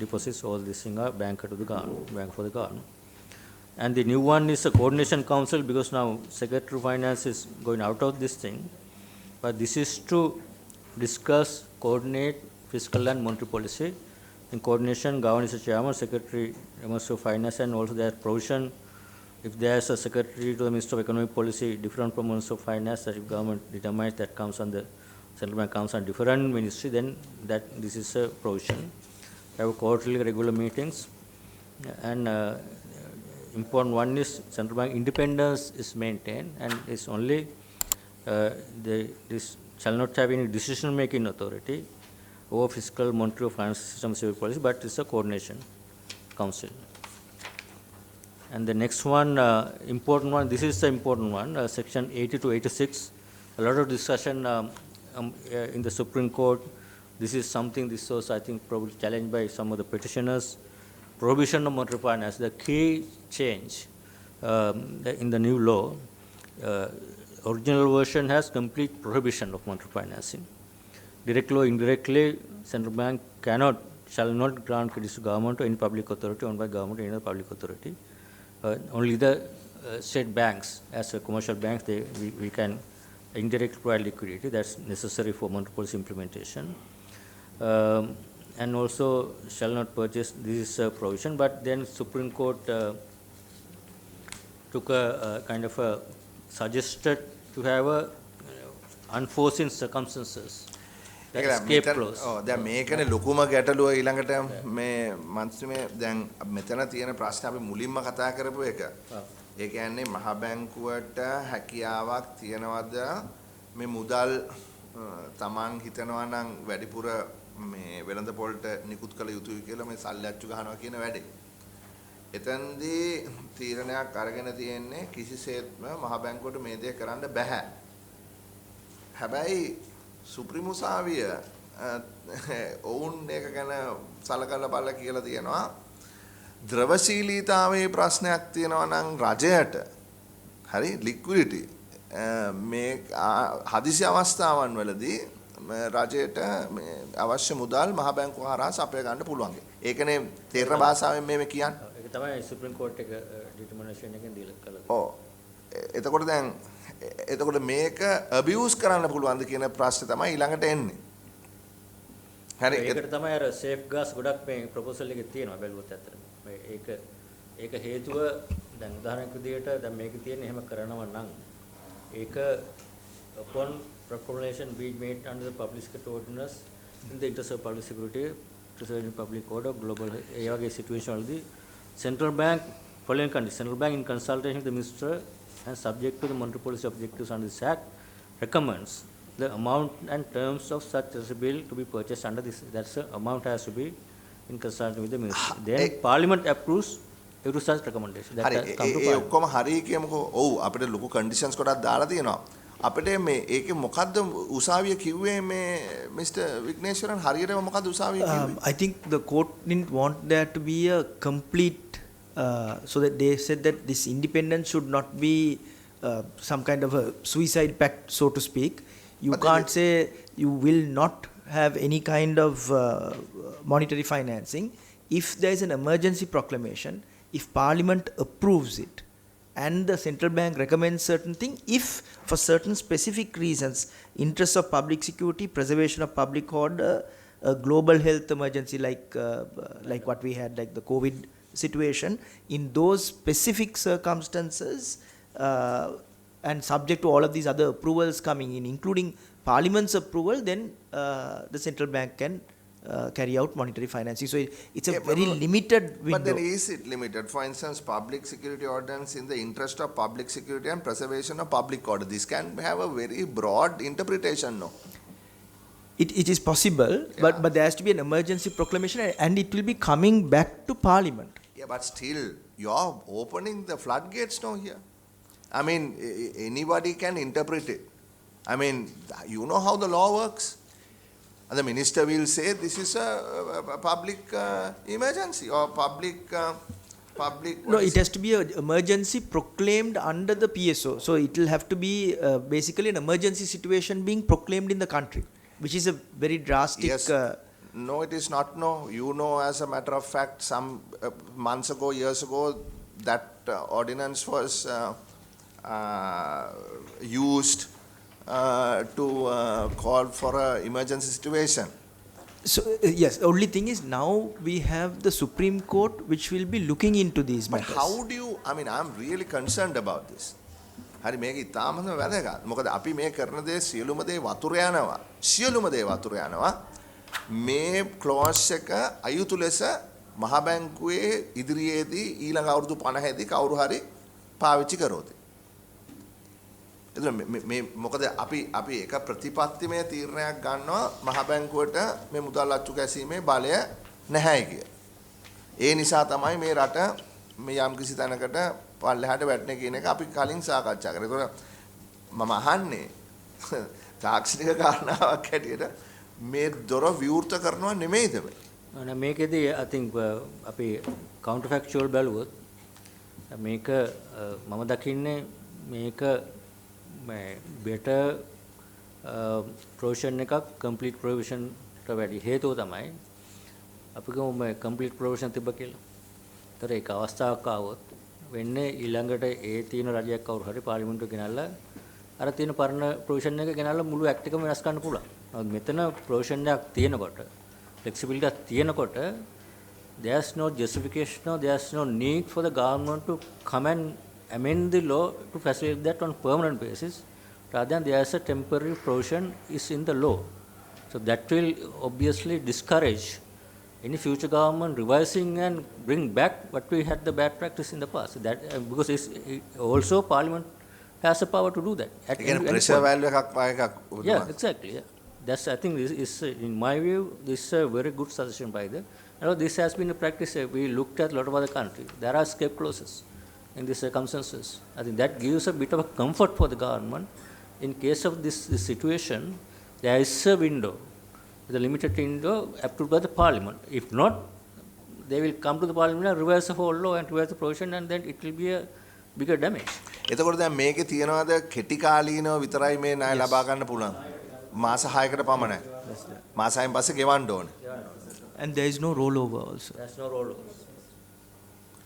deposits, all this thing are banker to the government, bank for the government. And the new one is a coordination council, because now Secretary of Finance is going out of this thing, but this is to discuss, coordinate fiscal and monetary policy. In coordination, government is the chairman, secretary, Minister of Finance, and also there is provision. If there is a secretary to the Minister of Economic Policy different from Minister of Finance, that if government determines that comes on the central bank comes on different ministry, then that this is a provision. We have quarterly regular meetings, and important one is central bank independence is maintained, and it's only this shall not have any decision making authority over fiscal, monetary, or financial system civil policy, but it's a coordination council. And the next one, important one, this is the important one, section 80 to 86 a lot of discussion in the Supreme Court. This is something, this was, I think, probably challenged by some of the petitioners. Prohibition of monetary finance, the key change in the new law, original version has complete prohibition of monetary financing. Directly or indirectly, central bank shall not grant credit to government or any public authority owned by government or any other public authority. Only the state banks, as commercial banks, we can indirectly provide liquidity. That's necessary for monetary policy implementation. And also shall not purchase this provision. But then Supreme Court took a kind of a suggested to have a unforeseen circumstances. That escape clause. දැන් මේකනේ ලොකුම ගැටලුව ඊළඟට මේ මන්ත්‍රීමේ දැන් මෙතන තියෙන ප්‍රශ්න අපි මුලින්ම කතා කරපු එක. ඒ කියන්නේ මහ බැංකුවට හැකියාවක් තියනවද මේ මුදල් තමන් හිතනවා නම් වැඩිපුර මේ වෙළඳ පොළට නිකුත් කළ යුතුයි කියලා මේ සල්ලි අච්චු ගහනවා කියන වැඩේ. එතෙන්දී තීරණයක් අරගෙන තියෙන්නේ කිසිසේත්ම මහ බැංකුවට මේ දේ කරන්න බෑ. හැබැයි සුප්‍රීම උසාවිය ඔවුන් ඒක ගැන සලකලා බලලා කියලා තියෙනවා ද්‍රවශීලීතාවයේ ප්‍රශ්නයක් තියෙනවා නම් රජයට හරි ලික්විඩිටි මේ හදිසි අවස්ථාවන් වලදී රජයට අවශ්‍ය මුදල් මහ බැංකුව හරහා සපය ගන්න පුළුවන්. ඒකනේ තේරෙන භාෂාවෙන් මේ කියන්නේ. ඒක තමයි සුප්‍රීම කෝර්ට් එක ඩිටර්මිනේෂන් එකෙන් දීලා කළා. ඔව්. එතකොට දැන් එතකොට මේක abuse කරන්න පුළුවන්ද කියන ප්‍රශ්නේ තමයි ඊළඟට එන්නේ. හරි. ඒකට තමයි අර සේෆ් ගාස් ගොඩක් මේ ප්‍රොපෝසල් එකේ තියෙනවා බැලුවොත් ඇත්තටම. ඒක හේතුව දැන් උදාහරණයක් විදිහට දැන් මේකේ තියෙන එහෙම කරනවා නම් ඒක upon proclamation being made under the public security ordinance in the interest of public security, preserving public order, global ඒ වගේ situation වලදී central bank following conditions, central bank in consultation with the minister and subject to the monetary policy objectives under this act recommends the amount and terms of such bill to be purchased under this. That's the amount has to be in consultation with the minister. Then Parliament approves every such recommendation. That හරි come to ඒ ඔක්කොම හරි කියමුකෝ. ඔව් අපිට ලොකු conditions කොටක් දාලා තියෙනවා. අපිට මේ ඒකේ මොකද්ද උසාවිය කිව්වේ මේ මිස්ටර් විග්නේශ්වරන් හරියටම මොකද්ද උසාවිය කිව්වේ? I think the court didn't want there to be a complete, so that they said that this independence should not be some kind of a suicide pact, so to speak. You But can't say you will not have any kind of monetary financing. If there is an emergency proclamation, if Parliament approves it, and the central bank recommends certain thing, if for certain specific reasons, interest of public security, preservation of public order, a global health emergency like what we had, like the COVID situation, in those specific circumstances, and subject to all of these other approvals coming in, including Parliament's approval, then the central bank can carry out monetary financing. So it's a very limited window. But then is it limited? For instance, public security ordinance in the interest of public security and preservation of public order. This can have a very broad interpretation, no? It is possible, but there has to be an emergency proclamation, and it will be coming back to Parliament. Yeah, but still, you're opening the floodgates, no, here. I mean, anybody can interpret it. I mean, you know how the law works. And the minister will say this is a public emergency or public. No, it has to be an emergency proclaimed under the PSO. So it will have to be basically an emergency situation being proclaimed in the country, which is a very drastic. Yes. No, it is not. No, you know, as a matter of fact, some months ago, years ago, that ordinance was used to call for an emergency situation. So yes, only thing is now we have the Supreme Court which will be looking into these But matters. how do you, I mean, I'm really concerned about this. හරි මේක ඉතාමත් වැදගත්. මොකද අපි මේ කරන දේ සියලුම දේ වතුර යනවා. සියලුම දේ වතුර යනවා. මේ ක්ලෝස් එක අයුතු ලෙස මහ බැංකුවේ ඉදිරියේදී ඊළඟ අවුරුදු 50 දී කවුරු හරි පාවිච්චි කරොත්. එතන මේ මොකද අපි එක ප්‍රතිපත්තිමය තීරණයක් ගන්නවා මහ බැංකුවට මේ මුදල් අච්චු ගැසීමේ බලය නැහැ කිය. ඒ නිසා තමයි මේ රට මේ යම් කිසි තැනකට පල්ලෙහාට වැටෙන්නේ කියන එක අපි කලින් සාකච්ඡා කරා. ඒතකොට මම අහන්නේ තාක්ෂණික කාරණාවක් හැටියට මේ දොර විවෘත කරනවා නෙමෙයිද මේ? මේකෙදී I think අපි counterfactual බැලුවොත් මේක මම දකින්නේ මේක better provision එකක් complete provision ට වැඩි. හේතුව තමයි අපි ගමු complete provision තිබ්බ කියලා. ඒතර ඒක අවස්ථාවක් ආවොත් වෙන්නේ ඊළඟට ඒ තියෙන රජයක් කවුරු හරි පාර්ලිමේන්තුවට ගෙනල්ලා අර තියෙන පරණ ප්‍රොවිෂන් එක ගෙනල්ලා මුළු ඇක්ට් එකම වෙනස් කරන්න පුළුවන්. නමුත් මෙතන ප්‍රොවිෂන් එකක් තියෙනකොට flexibility එකක් තියෙනකොට there's no justification or there's no need for the government to come and amend the law to facilitate that on permanent basis rather than there's a temporary provision is in the law. So that will obviously discourage any future government revising and bring back what we had the bad practice in the past. That because also Parliament has the power to do that. At ඒ කියන්නේ pressure value එකක් Yeah, exactly. Yeah. That's I think this is in my view this is a very good suggestion by the. This has been a practice. We looked at a lot of other countries. There are escape clauses in these circumstances. I think that gives a bit of a comfort for the government. In case of this situation, there is a window, the limited window approved by the Parliament. If not, they will come to the Parliament and reverse the whole law and reverse the provision, and then it will be a bigger damage. එතකොට දැන් මේකේ තියනවාද කෙටි කාලීනව විතරයි මේ ණය ලබා ගන්න පුළුවන්. මාස 6කට පමණයි. මාස 6න් පස්සේ ගෙවන්න ඕනේ. And there is no rollover also. There's no rollover.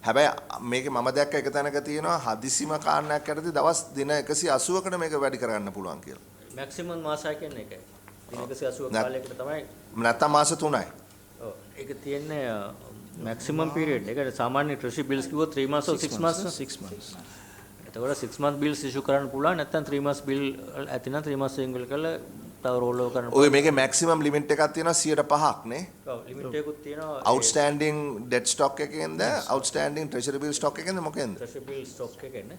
හැබැයි මේකේ මම දැක්ක එක තැනක තියෙනවා හදිසිම කාරණයක් යටතේ දවස් දින 180කට මේක වැඩි කරගන්න පුළුවන් කියලා. Maximum මාසය කියන්නේ ඒකයි. දින 180 කාලයකට තමයි. නැත්තම් මාස 3යි. ඔව්. ඒක තියෙන්නේ maximum period. ඒකට සාමාන්‍ය treasury bills කිව්වොත් 3 months or 6 months. 6 months. එතකොට 6 month bills issue කරන්න පුළුවන් නැත්නම් 3 months bill ඇතිනම් 3 months single කරලා තව roll over කරන්න ඔය මේකේ maximum limit එකක් තියෙනවා 105ක් නේ. ඔව් limit එකකුත් තියෙනවා. outstanding debt stock එකෙන්ද outstanding treasury bill stock එකෙන්ද මොකෙන්ද? treasury bill stock එකෙන්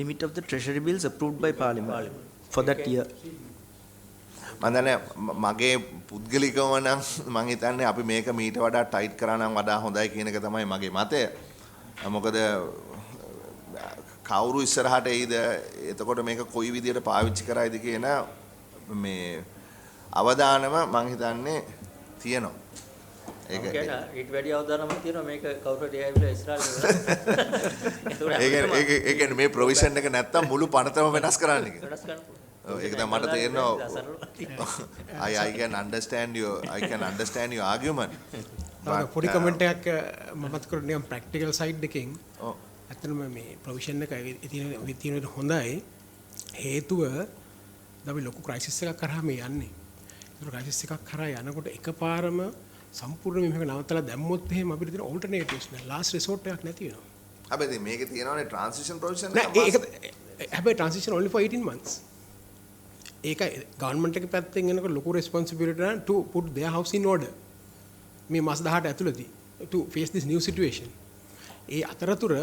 Limit of the treasury bills approved by Parliament for that year. මම දන්නේ මගේ පුද්ගලිකව නම් මම හිතන්නේ අපි මේක මීට වඩා ටයිට් කරා නම් වඩා හොඳයි කියන එක තමයි මගේ මතය. මොකද කවුරු ඉස්සරහට එයිද එතකොට මේක කොයි විදියට පාවිච්චි කරයිද කියන මේ අවදානම මම හිතන්නේ තියෙනවා. ඒක ඊට වැඩි අවදානමක් තියෙනවා මේක කවුරු හරි ඇවිල්ලා ඉස්සරහට ඒ කියන්නේ මේ ප්‍රොවිෂන් එක නැත්තම් මුළු පනතම වෙනස් කරන්න එක. වෙනස් කරන්න පුළුවන්. ඒක තමයි මට තේරෙනවා. I can understand your argument. පොඩි කමෙන්ට් එකක් මමත් කරන්නේ නිකන් ප්‍රැක්ටිකල් සයිඩ් එකෙන්. ඇත්තටම මේ ප්‍රොවිෂන් එක තියෙන හොඳයි. හේතුව අපි ලොකු ක්‍රයිසිස් එකක් කරා මේ යන්නේ. ඒක ක්‍රයිසිස් එකක් කරා යනකොට එකපාරම සම්පූර්ණ මේක නවත්තලා දැම්මොත් එහෙම අපිට තියෙන ඔල්ටර්නේටිව්ස් නෑ. ලාස්ට් රිසෝට් එකක් නැති වෙනවා. හැබැයි මේකේ තියෙනවානේ ට්‍රාන්සිෂන් ප්‍රොවිෂන් නෑ ඒක හැබැයි ට්‍රාන්සිෂන් only for 18 months. ඒක ගවර්න්මන්ට් එකේ පැත්තෙන් එනකොට ලොකු responsibility එක to put their house in order. මේ මාස 18 ඇතුළතදී to face this new situation. ඒ අතරතුර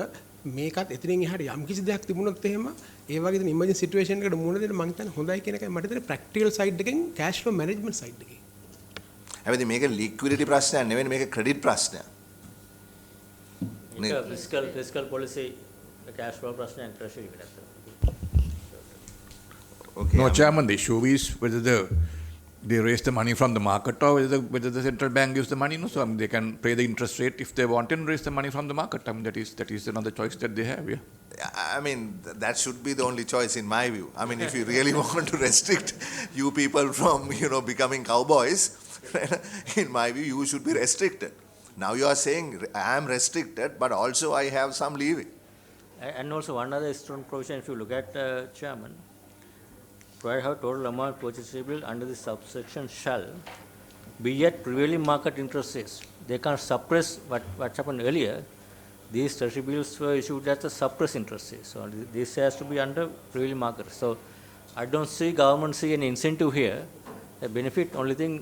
මේකත් එතනින් එහාට යම් කිසි දෙයක් තිබුණොත් එහෙම ඒ වගේ දෙන ඉමර්ජන්සි සිටුේෂන් එකකට මුහුණ දෙන්න මම හිතන්නේ හොඳයි කියන එකයි මට තියෙන ප්‍රැක්ටිකල් සයිඩ් එකෙන් කෑෂ් ෆ්ලෝ මැනේජ්මන්ට් සයිඩ් එකේ. හැබැයි මේක ලික්විඩිටි ප්‍රශ්නයක් නෙවෙයි මේක ක්‍රෙඩිට් ප්‍රශ්නයක්. මේක ෆිස්කල් පොලිසි කෑෂ් ෆ්ලෝ ප්‍රශ්නයක් treasury එකට. Okay. No, Chairman, the issue is whether they raise the money from the market or whether the central bank gives the money. No, so I mean, they can pay the interest rate if they want and raise the money from the market. I mean, that is another choice that they have. Yeah. I mean, that should be the only choice in my view. I mean, if you really want to restrict you people from, becoming cowboys, in my view, you should be restricted. Now you are saying I am restricted, but also I have some leeway. And also one other strong provision, if you look at Chairman, provided how total amount purchasable under this subsection shall be at prevailing market interest rates. They can't suppress what happened earlier. These treasury bills were issued at the suppressed interest rates. So this has to be under prevailing market. So I don't see government see any incentive here. The benefit, only thing,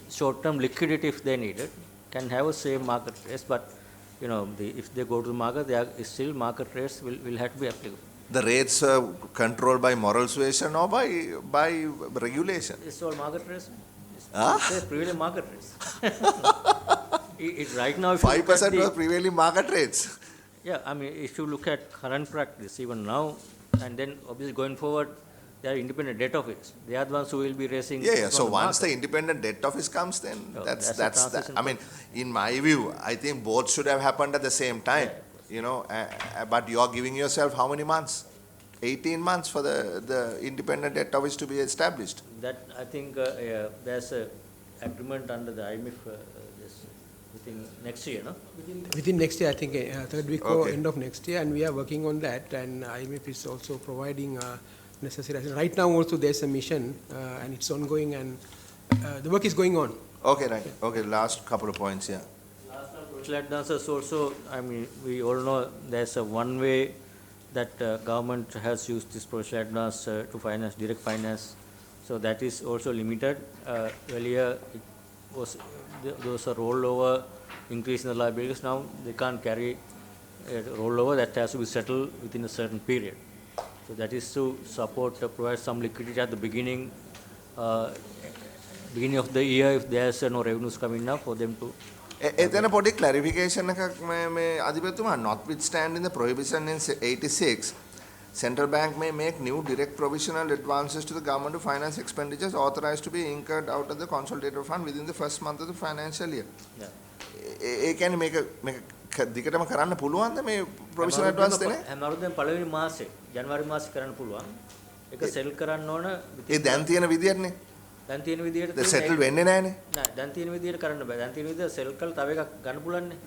short-term liquidity if they need it, can have a same market rates. But if they go to the market, still market rates will have to be applicable. The rates are controlled by moral suasion or by regulation? It's all market rates. Huh? It's prevailing market rates. Right now, if 5% was prevailing market rates. Yeah, I mean, if you look at current practice, even now, and then obviously going forward, they are independent debt office. They are the ones who will be raising. Yeah. So from the once the market. independent debt office comes, then Oh, that's that's a that. transition I mean, in my view, I think both should have happened at the same time. Yeah, You know, but you are giving yourself how many months? 18 months for the independent debt office to be established. That I think there's a agreement under the IMF yes, within next year, no? Within next year, I think third week or Okay. end of next year, and we are working on that. And IMF is also providing necessary. Right now, also there's a mission, and it's ongoing, and the work is going on. Okay, right. Okay, last couple of points, yeah. Social advances also, I mean, we all know there's a one way that government has used this social advance to finance, direct finance. So that is also limited. Earlier, it was there was a rollover increase in the liabilities. Now they can't carry a rollover. That has to be settled within a certain period. So that is to support, provide some liquidity at the beginning of the year if there's no revenues coming up for them to. එතන පොඩි clarification එකක් මේ අධිපතිතුමා, notwithstanding the prohibition in 86, central bank may make new direct provisional advances to the government to finance expenditures authorized to be incurred out of the consolidated fund within the first month of the financial year. ඒ කියන්නේ මේක දිගටම කරන්න පුළුවන්ද මේ provisional advance දෙන්නේ? හැම අවුරුද්දෙම පළවෙනි මාසේ ජනවාරි මාසේ කරන්න පුළුවන්. ඒක සෙල් කරන්න ඕන. ඒ දැන් තියෙන විදියටනේ. දැන් තියෙන විදියට ද settle වෙන්නේ නැහනේ. නෑ දැන් තියෙන විදියට කරන්න බෑ. දැන් තියෙන විදියට සෙල් කරලා තව එකක් ගන්න පුළුවන්නේ.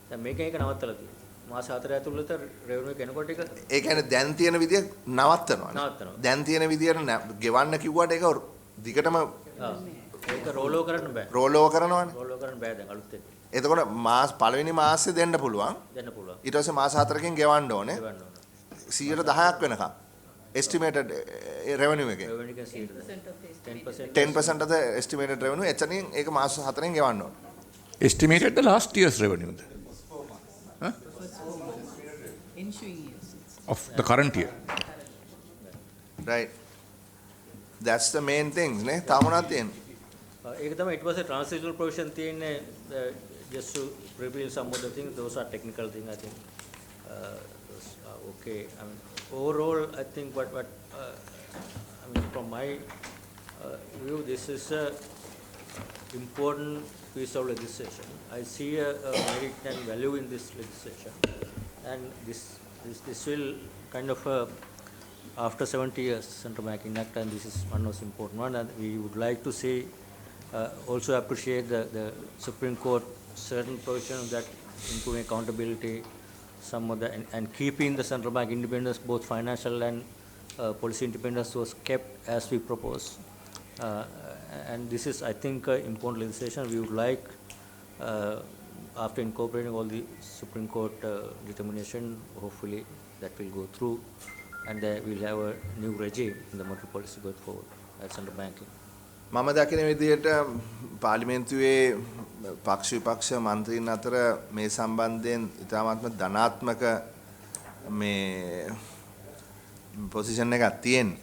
දැන් මේකෙන් එක නවත්තලා තියෙනවා. මාස 4 ඇතුළත රෙවෙනියු එක එනකොට එක ඒ කියන්නේ දැන් තියෙන විදිය නවත්තනවා. නවත්තනවා. දැන් තියෙන විදියට ගෙවන්න කිව්වට ඒක දිගටම ඒක රෝල් ඕවර් කරන්න බෑ. roll over කරනවානේ. රෝල් ඕවර් කරන්න බෑ දැන් අලුත් එක. එතකොට මාස පළවෙනි මාසේ දෙන්න පුළුවන්. දෙන්න පුළුවන්. ඊට පස්සේ මාස 4කින් ගෙවන්න ඕනේ. ගෙවන්න ඕන. 10%ක් වෙනකම්. Estimated revenue එකේ. රෙවෙනියු එක 10%. 10% of the estimated revenue එතනින් ඒක මාස 4න් ගෙවන්න ඕනේ. Estimated the last year's revenue huh? Of the current year. Right. That's the main things නේ. තව මොනවද තියෙන්නේ? ඒක තමයි ඊට පස්සේ transitional provision තියෙන්නේ just to reveal some of the things. Those are technical things, I think. Those are okay. I mean, overall, I think what I mean, from my view, this is a important piece of legislation. I see a merit and value in this legislation, and this will kind of after 70 years central bank enact, and this is one most important one, and we would like to see also appreciate the Supreme Court certain provisions that improving accountability, some of the and keeping the central bank independence, both financial and policy independence, was kept as we propose. And this is, I think, important legislation. We would like, after incorporating all the Supreme Court determination, hopefully that will go through, and we'll have a new regime in the monetary policy going forward at central banking. මම දකින විදිහට පාර්ලිමේන්තුවේ පක්ෂ විපක්ෂ මන්ත්‍රීන් අතර මේ සම්බන්ධයෙන් ඉතාමත්ම ධනාත්මක මේ පොසිෂන් එකක් තියෙන්නේ.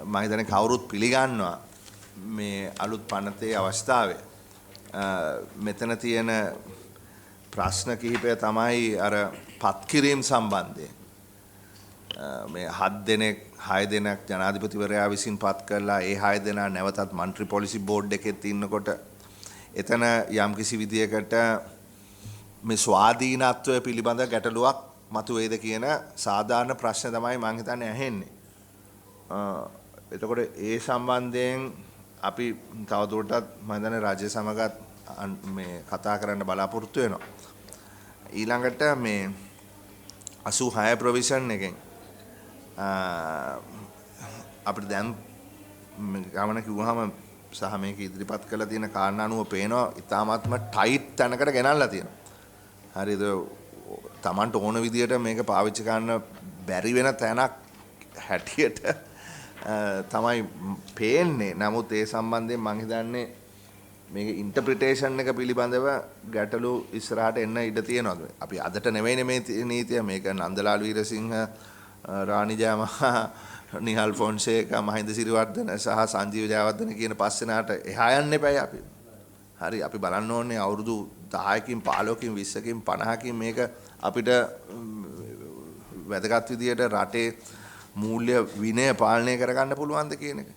මම හිතන්නේ කවුරුත් පිළිගන්නවා මේ අලුත් පනතේ අවස්ථාවේ. මෙතන තියෙන ප්‍රශ්න කිහිපය තමයි අර පත්කිරීම සම්බන්ධයෙන්. මේ 7 දෙනෙක් 6 දෙනෙක් ජනාධිපතිවරයා විසින් පත් කරලා ඒ 6 දෙනා නැවතත් මන්ත්‍රී පොලිසි බෝඩ් එකෙත් ඉන්නකොට එතන යම්කිසි විදියකට මේ ස්වාධීනත්වය පිළිබඳ ගැටලුවක් මතුවේද කියන සාධාරණ ප්‍රශ්න තමයි මම හිතන්නේ ඇහෙන්නේ. එතකොට ඒ සම්බන්ධයෙන් අපි තවදුරටත් මම හිතන්නේ රාජ්‍ය සමගත් මේ කතා කරන්න බලාපොරොත්තු වෙනවා. ඊළඟට මේ 86 ප්‍රොවිෂන් එකෙන් අපිට දැන් ගමන කිව්වහම සහ මේක ඉදිරිපත් කරලා තියෙන කාරණා අනුව පේනවා ඉතාමත්ම ටයිට් තැනකට ගෙනල්ලා තියෙනවා. හරිද? Tamanට ඕන විදියට මේක පාවිච්චි කරන්න බැරි වෙන තැනක් හැටියට තමයි පේන්නේ. නමුත් ඒ සම්බන්ධයෙන් මම හිතන්නේ මේක ඉන්ටර්ප්‍රිටේෂන් එක පිළිබඳව ගැටලු ඉස්සරහට එන්න ඉඩ තියෙනවා. අපි අදට නෙවෙයිනේ මේ නීතිය. මේක නන්දලාල් වීරසිංහ, රාණි ජයමහා, නිහල් ෆොන්සේකා, මහින්ද සිරිවර්ධන සහ සංජීව ජයවර්ධන කියන පස් දෙනාට එහා යන්න එපයි අපි. හරි, අපි බලන්න ඕනේ අවුරුදු 10කින් 15කින් 20කින් 50කින් මේක අපිට වැදගත් විදියට රටේ මූල්‍ය විනය පාලනය කරගන්න පුළුවන්ද කියන එක.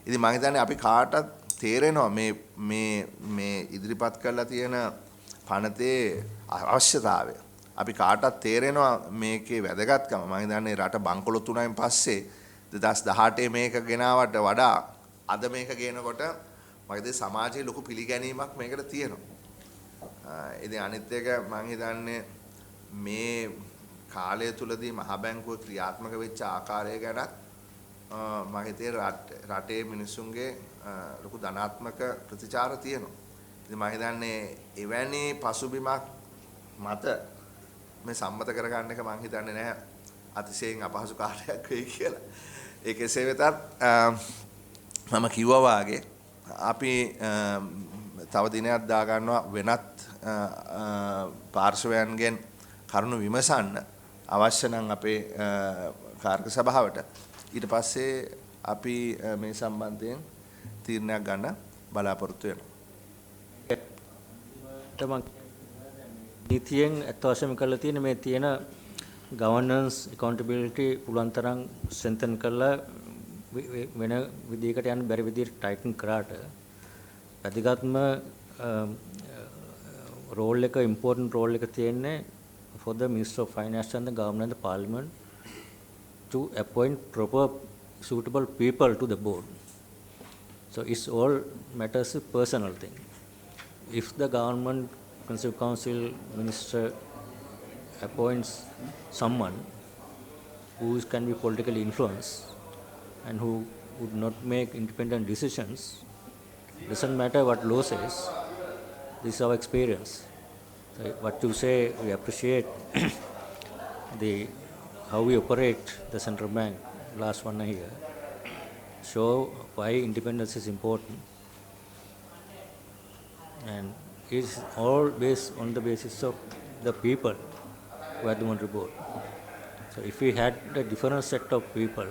ඉතින් මම හිතන්නේ අපි කාටත් තේරෙනවා මේ ඉදිරිපත් කරලා තියෙන පනතේ අවශ්‍යතාවය. අපි කාටත් තේරෙනවා මේකේ වැදගත්කම. මම හිතන්නේ රට බංකොලොත් වුණායින් පස්සේ 2018 මේක ගෙනාවට වඩා අද මේක ගේනකොට මගේ සමාජයේ ලොකු පිළිගැනීමක් මේකට තියෙනවා. ඉතින් අනිත් එක මම හිතන්නේ මේ කාලය තුලදී මහ බැංකුව ක්‍රියාත්මක වෙච්ච ආකාරය ගැන මම හිතේ රටේ මිනිසුන්ගේ ලොකු ධනාත්මක ප්‍රතිචාර තියෙනවා. ඉතින් මම හිතන්නේ එවැනි පසුබිමක් මත මේ සම්මත කරගන්න එක මම හිතන්නේ නැහැ අතිශයින් අපහසු කාර්යයක් වෙයි කියලා. ඒ කෙසේ වෙතත් මම කිව්වා වාගේ අපි තව දිනයක් දා ගන්නවා වෙනත් පාර්ශවයන්ගෙන් කරුණු විමසන්න අවශ්‍ය නම් අපේ කාර්ය සභාවට. ඊට පස්සේ අපි මේ සම්බන්ධයෙන් තීරණයක් ගන්න බලාපොරොත්තු වෙනවා. නීතියෙන් අත්වශයෙන් කරලා තියෙන මේ තියෙන governance accountability පුළුවන් තරම් strengthen කරලා වෙන විදිහකට යන්න බැරි විදිහට tighten කරාට අධිගතම role එක important role එක තියෙන්නේ for the Minister of Finance and the Government and the Parliament to appoint proper suitable people to the board. So it's all matters of personal thing. If the government Conservative Council minister appoints someone who can be politically influenced and who would not make independent decisions, doesn't matter what law says. This is our experience. So what you say, we appreciate how we operate the central bank last 1 year. Show why independence is important, and it's all based on the basis of the people who are the monetary board. So if we had a different set of people,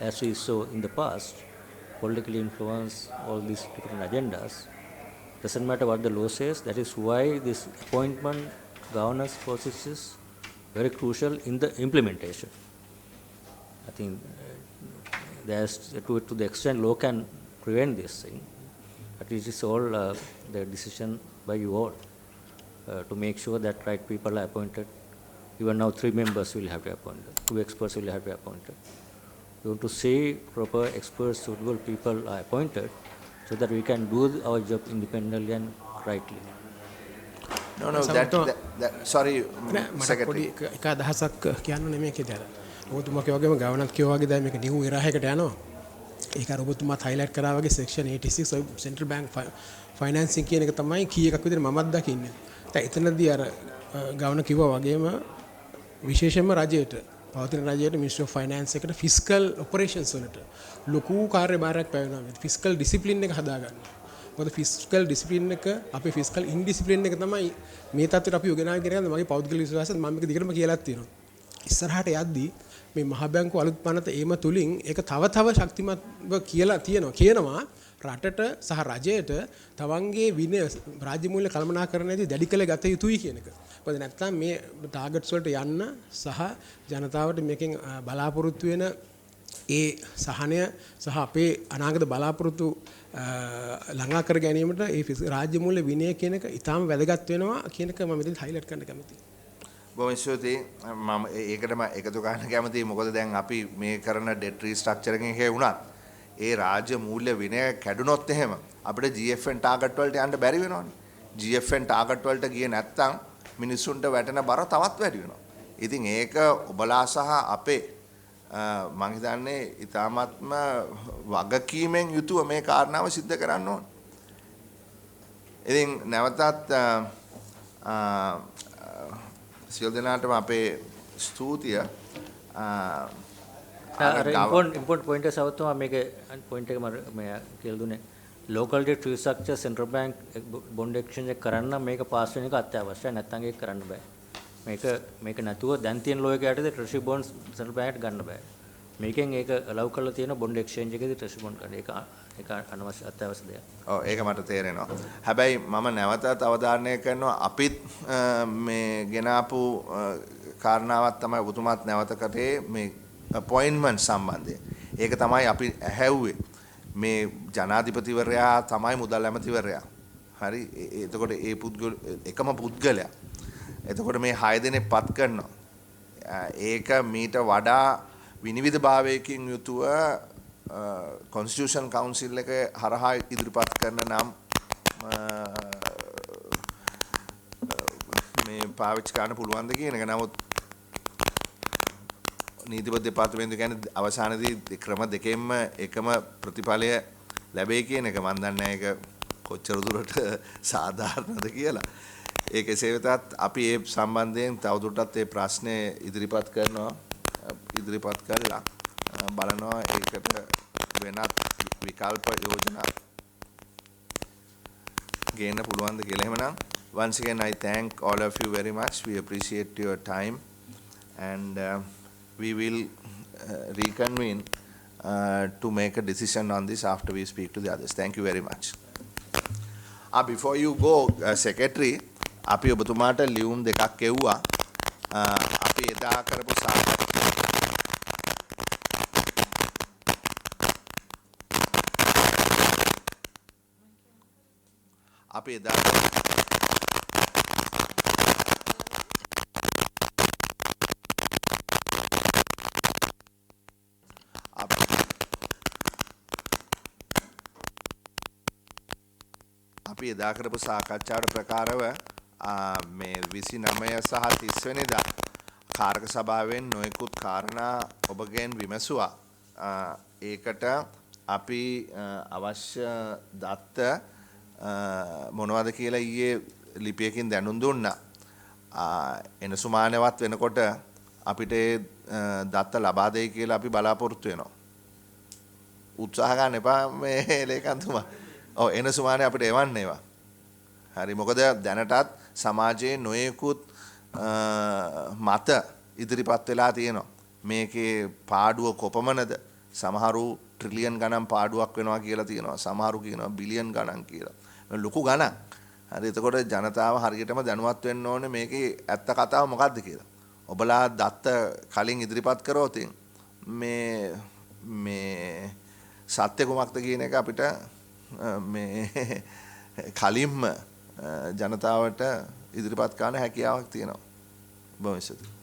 as we saw in the past, politically influenced, all these different agendas, doesn't matter what the law says. That is why this appointment governance process is very crucial in the implementation. I think there's to the extent law can prevent this thing, but it is all the decision by you all to make sure that right people are appointed. Even now 3 members will have to be appointed, 2 experts will have to be appointed. We want to see proper experts, suitable people are appointed so that we can do our job independently and rightly. No, sorry, Secretary. එක අදහසක් කියන්න මේකේ දාලා. ඔබතුමා කියවගේම governor කියවගේ දැන් මේක New ඉරාහයකට යනවා. ඒක අර ඔබතුමාත් highlight කරා වගේ section 86 central bank financing කියන එක තමයි කී එකක් විදිහට මමත් දකින්නේ. දැන් එතනදී අර ගවර්නර් කිව්වා වගේම විශේෂයෙන්ම රජයට පවතින රජයට Ministry of Finance එකට fiscal operations වලට ලොකු කාර්යභාරයක් පැවරෙනවා. fiscal discipline එක හදාගන්න. මොකද fiscal discipline එක අපේ fiscal indiscipline එක තමයි මේ තත්ත්වයට අපි යොගෙනාවේ කියන එක මගේ පෞද්ගලික විශ්වාසයෙන් මම මේක දිගටම කියලාත් තියෙනවා. ඉස්සරහට යද්දී මේ මහ බැංකුව අලුත් පනත ඒම තුලින් ඒක තව ශක්තිමත්ව කියලා කියනවා රටට සහ රජයට තවන්ගේ විනය රාජ්‍ය මූල්‍ය කළමනාකරණයේදී දැඩි කළ ගත යුතුයි කියන එක. මොකද නැත්නම් මේ ටාගට්ස් වලට යන්න සහ ජනතාවට මේකෙන් බලාපොරොත්තු වෙන ඒ සහනය සහ අපේ අනාගත බලාපොරොත්තු ළඟා කර ගැනීමට ඒ රාජ්‍ය මූල්‍ය විනය කියන එක ඉතාම වැදගත් වෙනවා කියන එක මම මෙතන highlight කරන්න කැමතියි. බොහොම ස්තුතියි. මම ඒකටම එකතු කරන්න කැමතියි. මොකද දැන් අපි මේ කරන debt restructuring එකේ වුණත් ඒ රාජ්‍ය මූල්‍ය විනය කැඩුනොත් එහෙම අපිට GFN ටාගට් වලට යන්න බැරි වෙනවනේ. GFN ටාගට් වලට ගියේ නැත්නම් මිනිසුන්ට වැටෙන බර තවත් වැඩි වෙනවා. ඉතින් ඒක ඔබලා සහ අපේ මම හිතන්නේ ඊ타ත්ම වගකීමෙන් යුතුව මේ කාරණාව සිද්ධ කරන්න ඕන. ඉතින් නැවතත් සියලු දෙනාටම අපේ ස්තුතිය. important point එක සවතුමා මේකේ point එක මම කියලා දුන්නේ local debt restructure central bank bond exchange එක කරන්න මේක පාස් වෙන එක අත්‍යවශ්‍යයි නැත්නම් ඒක කරන්න බෑ. මේක නැතුව දැන් තියෙන law එක යටතේ treasury bonds central bank එකට ගන්න බෑ. මේකෙන් ඒක allow කරලා තියෙන bond exchange එකේදී treasury bond ගන්න. ඒක අනවශ්‍ය අත්‍යවශ්‍ය දෙයක්. ඔව් ඒක මට තේරෙනවා. හැබැයි මම නැවතත් අවධාරණය කරනවා අපිත් මේ ගෙන ආපු කාරණාවක් තමයි ඔබතුමාත් නැවත කරේ මේ appointment සම්බන්ධයෙන්. ඒක තමයි අපි ඇහැව්වේ. මේ ජනාධිපතිවරයා තමයි මුදල් ඇමතිවරයා. හරි එතකොට ඒ එකම පුද්ගලයා. එතකොට මේ 6 දෙනෙක් පත් කරනවා. ඒක මීට වඩා විනිවිදභාවයකින් යුතුව කොන්ස්ටිටියුෂන් කවුන්සිල් එක හරහා ඉදිරිපත් කරන නම් මේ පාවිච්චි කරන්න පුළුවන්ද කියන එක. නමුත් නීතිපති දෙපාර්තමේන්තුව කියන්නේ අවසානයේදී ක්‍රම දෙකෙන්ම එකම ප්‍රතිඵලය ලැබෙයි කියන එක මම දන්නේ ඒක කොච්චර දුරට සාධාරණද කියලා. ඒක එසේ වෙතත් අපි ඒ සම්බන්ධයෙන් තවදුරටත් ඒ ප්‍රශ්නේ ඉදිරිපත් කරනවා. ඉදිරිපත් කරලා බලනවා ඒකට වෙනත් විකල්ප යෝජනා ගේන්න පුළුවන්ද කියලා. එහෙමනම් once again I thank all of you very much. We appreciate your time and we will reconvene to make a decision on this after we speak to the others. Thank you very much. Before you go, Secretary, අපි ඔබතුමාට ලියුම් දෙකක් එව්වා. අපි එදා කරපු අපි එදා අපි එදා කරපු සාකච්ඡාවට ප්‍රකාරව මේ 29 සහ 30 වෙනිදා කාර්ක සභාවෙන් නොයෙකුත් කාරණා ඔබගෙන් විමසුවා. ඒකට අපි අවශ්‍ය දත්ත මොනවද කියලා ඊයේ ලිපියකින් දැනුම් දුන්නා. එනසුමානවත් වෙනකොට අපිට දත්ත ලබා දෙයි කියලා අපි බලාපොරොත්තු වෙනවා. උත්සාහ ගන්න එපා මේ ලේකම්තුමා. ඔව් එනසුමානේ අපිට එවන්න ඒවා. හරි මොකද දැනටත් සමාජයේ නොයෙකුත් මත ඉදිරිපත් වෙලා තියෙනවා. මේකේ පාඩුව කොපමණද? සමහරු ට්‍රිලියන් ගණන් පාඩුවක් වෙනවා කියලා තියෙනවා. සමහරු කියනවා බිලියන් ගණන් කියලා. ලොකු ගණන්. හරි එතකොට ජනතාව හරියටම දැනුවත් වෙන්න ඕනේ මේකේ ඇත්ත කතාව මොකක්ද කියලා. ඔබලා දත්ත කලින් ඉදිරිපත් කරොත් මේ සත්‍ය කුමක්ද කියන එක අපිට මේ කලින්ම ජනතාවට ඉදිරිපත් කරන්න හැකියාවක් තියෙනවා. බොහොම ස්තුතියි.